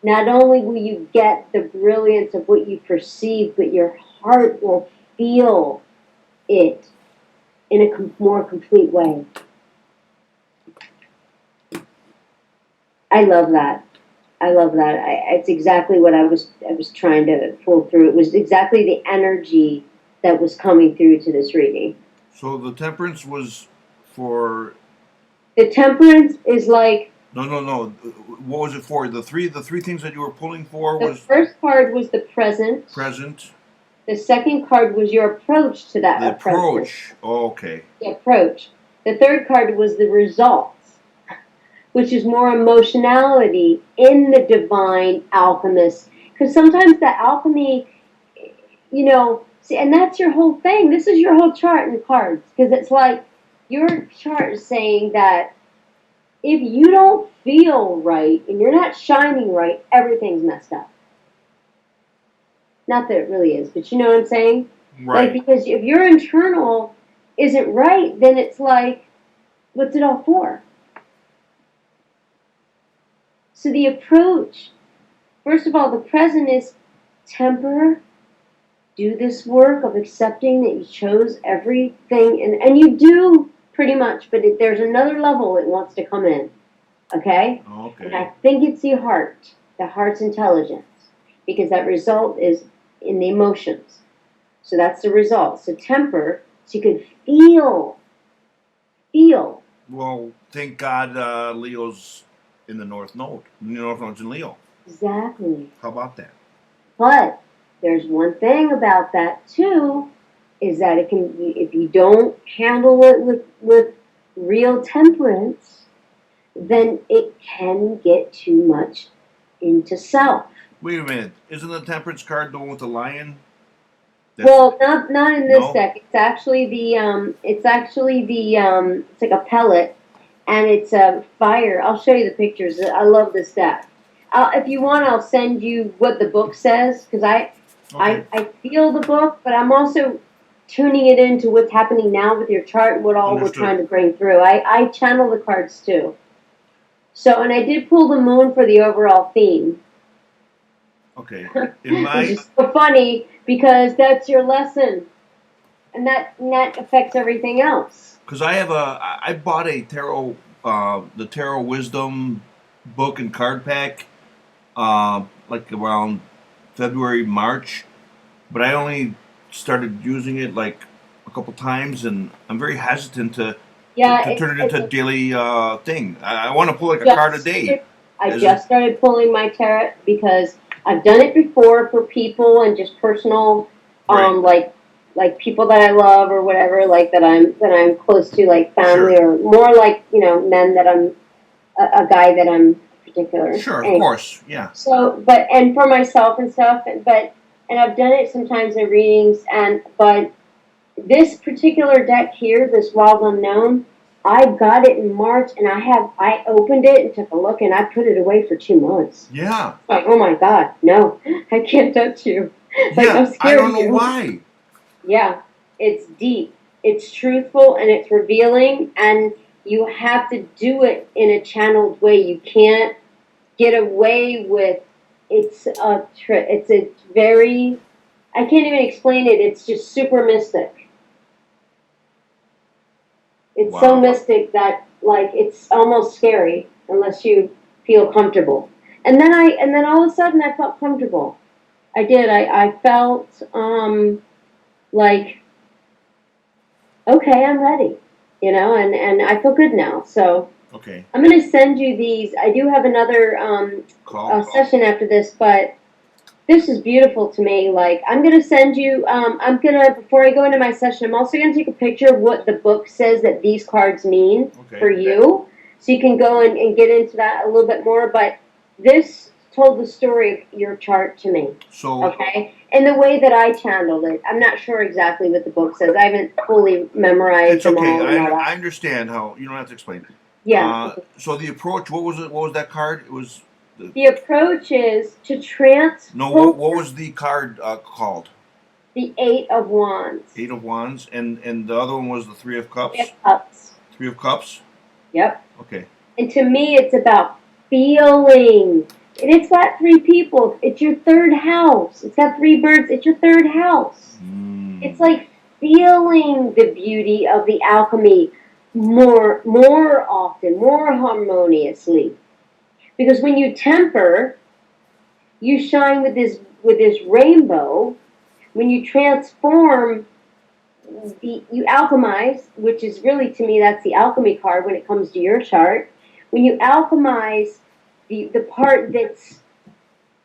Not only will you get the brilliance of what you perceive, but your heart will feel it in a more complete way. I love that. It's exactly what I was trying to pull through. It was exactly the energy that was coming through to this reading. So the Temperance was for... The Temperance is like... No. What was it for? The three things that you were pulling for was... The first card was the Present. Present. The second card was your approach to that. The approach. Oh, okay. The approach. The third card was the Results, which is more emotionality in the divine alchemist. Because sometimes the alchemy, see, and that's your whole thing. This is your whole chart in cards. Because it's like your chart is saying that if you don't feel right and you're not shining right, everything's messed up. Not that it really is, but you know what I'm saying? Right. Like, because if your internal isn't right, then it's like, what's it all for? So the approach, first of all, the Present is temper, do this work of accepting that you chose everything, and you do pretty much, but there's another level it wants to come in, okay? Okay. And I think it's the heart's intelligence, because that result is in the emotions. So that's the result. So temper, so you can feel. Well, thank God Leo's in the North Node. The North Node's in Leo. Exactly. How about that? But there's one thing about that too, is that it can, if you don't handle it with real temperance, then it can get too much into self. Wait a minute. Isn't the Temperance card the one with the lion? Well, not in this deck. It's actually it's like a pellet, and it's a fire. I'll show you the pictures. I love this deck. If you want, I'll send you what the book says, because Okay. I feel the book, but I'm also tuning it into what's happening now with your chart and what all we're trying to bring through. I channel the cards too. So, and I did pull the moon for the overall theme. Okay. Which is so funny because that's your lesson. And that affects everything else. Because I bought a tarot, the Tarot Wisdom book and card pack, like around February, March, but I only started using it like a couple times, and I'm very hesitant to turn it into a daily thing. I want to pull like a card a day. I just started pulling my tarot because I've done it before for people and just personal, like people that I love or whatever, like that I'm close to, like family, or more like, men that I'm a guy that I'm particular. Sure, of course, yeah. So, and for myself and stuff, and I've done it sometimes in readings, but this particular deck here, this Wild Unknown, I got it in March, and I opened it and took a look, and I put it away for 2 months. Yeah. Like, oh my God, no, I can't touch you. Like, yeah, I'm scared I don't know why. Yeah, it's deep, it's truthful, and it's revealing, and you have to do it in a channeled way. You can't get away with it's a very, I can't even explain it. It's just super mystic. It's so mystic that, like, it's almost scary unless you feel comfortable. And then all of a sudden I felt comfortable. I did. I felt like, okay, I'm ready, and I feel good now. So okay, I'm going to send you these. I do have another session after this, but this is beautiful to me. Like, I'm going to send you, before I go into my session, I'm also going to take a picture of what the book says that these cards mean for you. So you can go and get into that a little bit more. But this told the story of your chart to me. So, okay? And the way that I channeled it. I'm not sure exactly what the book says. I haven't fully memorized them all. It's okay. I understand how, you don't have to explain it. Yeah. So the approach, what was it? What was that card? It was... The approach is to transform... No, what was the card called? The 8 of Wands. 8 of Wands. And the other one was the 3 of Cups? 3 of Cups. 3 of Cups? Yep. Okay. And to me, it's about feeling. And it's got 3 people. It's your 3rd house. It's got 3 birds. It's your 3rd house. It's like feeling the beauty of the alchemy more often, more harmoniously. Because when you temper, you shine with this rainbow. When you transform, you alchemize, which is really, to me, that's the alchemy card when it comes to your chart. When you alchemize the part that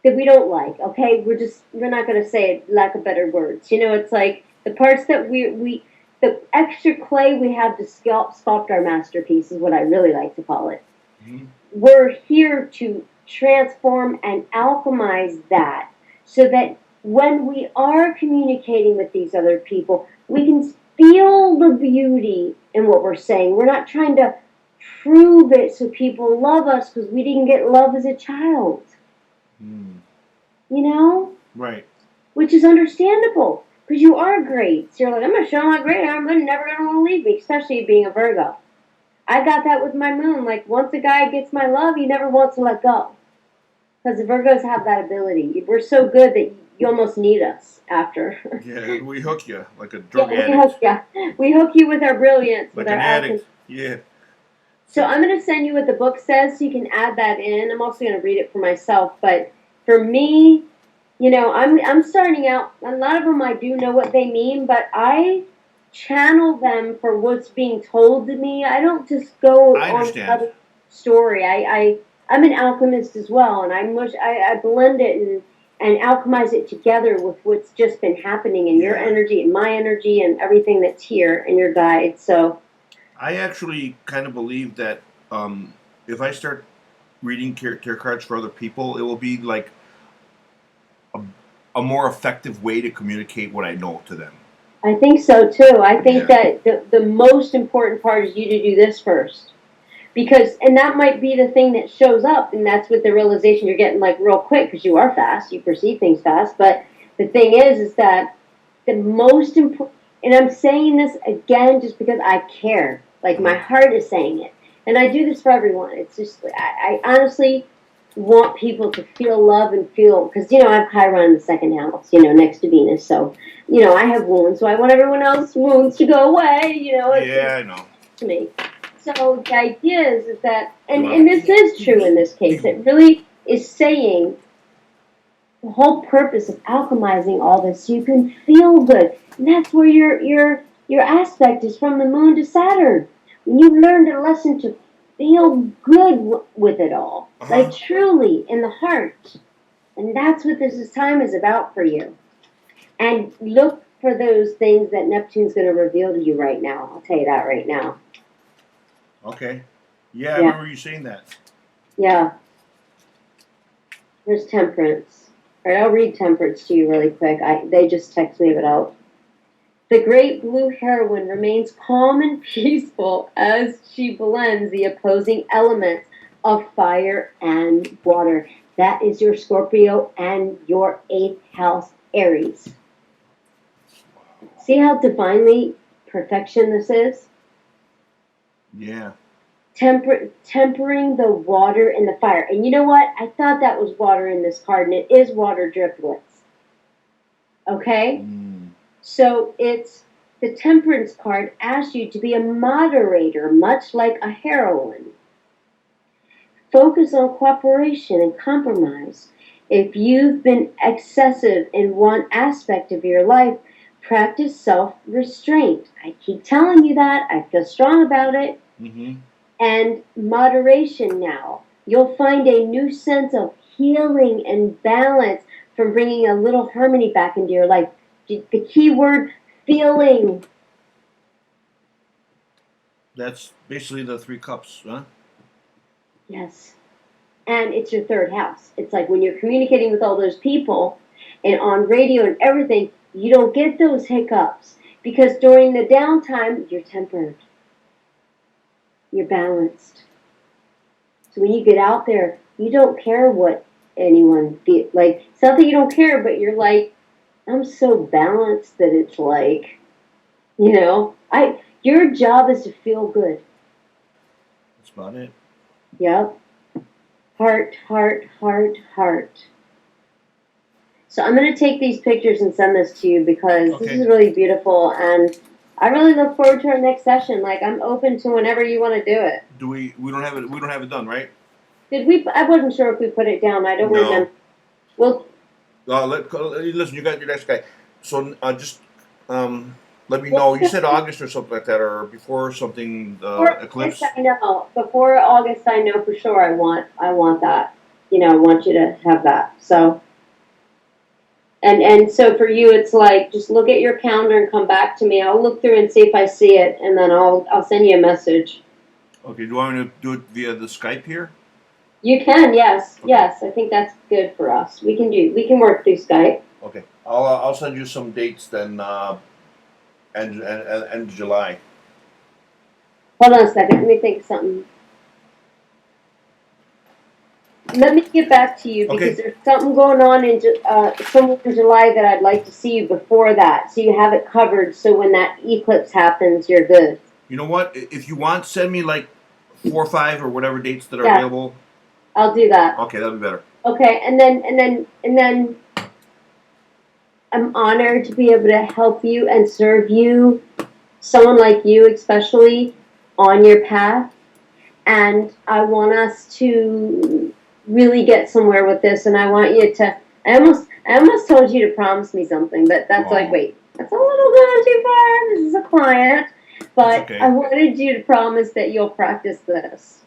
we don't like, okay? We're not going to say it, lack of better words. It's like the parts that the extra clay we have to sculpt our masterpiece is what I really like to call it. Mm-hmm. We're here to transform and alchemize that so that when we are communicating with these other people, we can feel the beauty in what we're saying. We're not trying to prove it so people love us because we didn't get love as a child. Right. Which is understandable because you are great. So you're like, I'm going to show them how great I am. They're never going to want to leave me, especially being a Virgo. I got that with my moon. Like, once a guy gets my love, he never wants to let go. Because the Virgos have that ability. We're so good that you almost need us after. Yeah, we hook you like a drug addict. We hook you with our brilliance. Like with our an addict, yeah. So I'm going to send you what the book says so you can add that in. I'm also going to read it for myself. But for me, I'm starting out. A lot of them I do know what they mean, but I channel them for what's being told to me. I don't just go on another story. I'm an alchemist as well, and I blend it and alchemize it together with what's just been happening in your energy and my energy and everything that's here in your guide. So I actually kind of believe that if I start reading tarot cards for other people, it will be like a more effective way to communicate what I know to them. I think so too. I think that the most important part is you to do this first. And that might be the thing that shows up, and that's what the realization you're getting, like, real quick, because you are fast, you perceive things fast, but the thing is that the most important, and I'm saying this again just because I care. Like, my heart is saying it. And I do this for everyone. It's just, I honestly want people to feel love and feel, because, I have Chiron in the second house, next to Venus. So, I have wounds. So I want everyone else's wounds to go away, Yeah, I know. To me. So the idea is that, and this is true in this case, it really is saying the whole purpose of alchemizing all this so you can feel good. And that's where your aspect is from the moon to Saturn. When you learned a lesson to feel good with it all, like truly in the heart. And that's what this time is about for you. And look for those things that Neptune's going to reveal to you right now. I'll tell you that right now. Okay. Yeah, I remember you saying that. Yeah. There's Temperance. All right, I'll read Temperance to you really quick. They just text me about. The great blue heroine remains calm and peaceful as she blends the opposing elements of fire and water. That is your Scorpio and your 8th house Aries. See how divinely perfection this is? Yeah. Tempering the water and the fire. And you know what? I thought that was water in this card, and it is water driplets. Okay? So it's the Temperance card asks you to be a moderator, much like a heroine. Focus on cooperation and compromise. If you've been excessive in one aspect of your life, practice self-restraint. I keep telling you that. I feel strong about it. And moderation now. You'll find a new sense of healing and balance from bringing a little harmony back into your life. The key word, feeling. That's basically the 3 cups, huh? Yes. And it's your 3rd house. It's like when you're communicating with all those people and on radio and everything, you don't get those hiccups because during the downtime, you're tempered. You're balanced. So when you get out there, you don't care what anyone feels. Like, it's not that you don't care, but you're like, I'm so balanced that it's like, your job is to feel good. That's about it. Yep. Heart, heart, heart, heart. So I'm going to take these pictures and send this to you because this is really beautiful, and I really look forward to our next session. Like, I'm open to whenever you want to do it. Do we don't have it. We don't have it done, right? Did we? I wasn't sure if we put it down. I don't remember. Well, listen. You got your next guy. So just let me know. You said August or something like that, or before something eclipse. I know. Before August, I know for sure. I want that. I want you to have that. So. And so for you, it's like, just look at your calendar and come back to me. I'll look through and see if I see it, and then I'll send you a message. Okay. Do you want me to do it via the Skype here? You can, yes, yes. I think that's good for us. We can work through Skype. Okay. I'll send you some dates then. End of July. Hold on a second. Let me think of something. Let me get back to you because there's something going on somewhere in July that I'd like to see you before that, so you have it covered. So when that eclipse happens, you're good. You know what? If you want, send me like 4 or 5 or whatever dates that are available. I'll do that. Okay, that'd be better. Okay, and then I'm honored to be able to help you and serve you, someone like you especially, on your path. And I want us to really get somewhere with this, and I want you to. I almost told you to promise me something, but that's like, wait, that's a little going too far. This is a client, but I wanted you to promise that you'll practice this.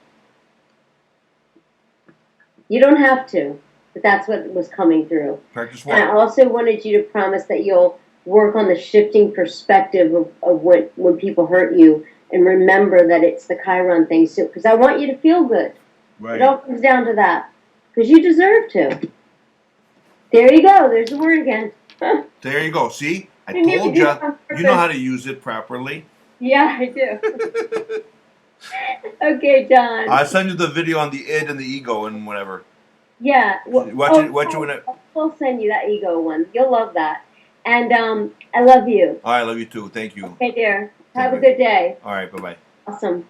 You don't have to, but that's what was coming through. Practice what? And I also wanted you to promise that you'll work on the shifting perspective of when people hurt you, and remember that it's the Chiron thing. So, because I want you to feel good. Right. It all comes down to that. Because you deserve to. There you go. There's the word again. There you go. See? I told you. You know how to use it properly. Yeah, I do. Okay, John. I'll send you the video on the id and the ego and whatever. Yeah. Watch it when it. We'll send you that ego one. You'll love that. And I love you. I love you too. Thank you. Okay, dear. Thank Have a you. good day. All right. Bye bye. Awesome.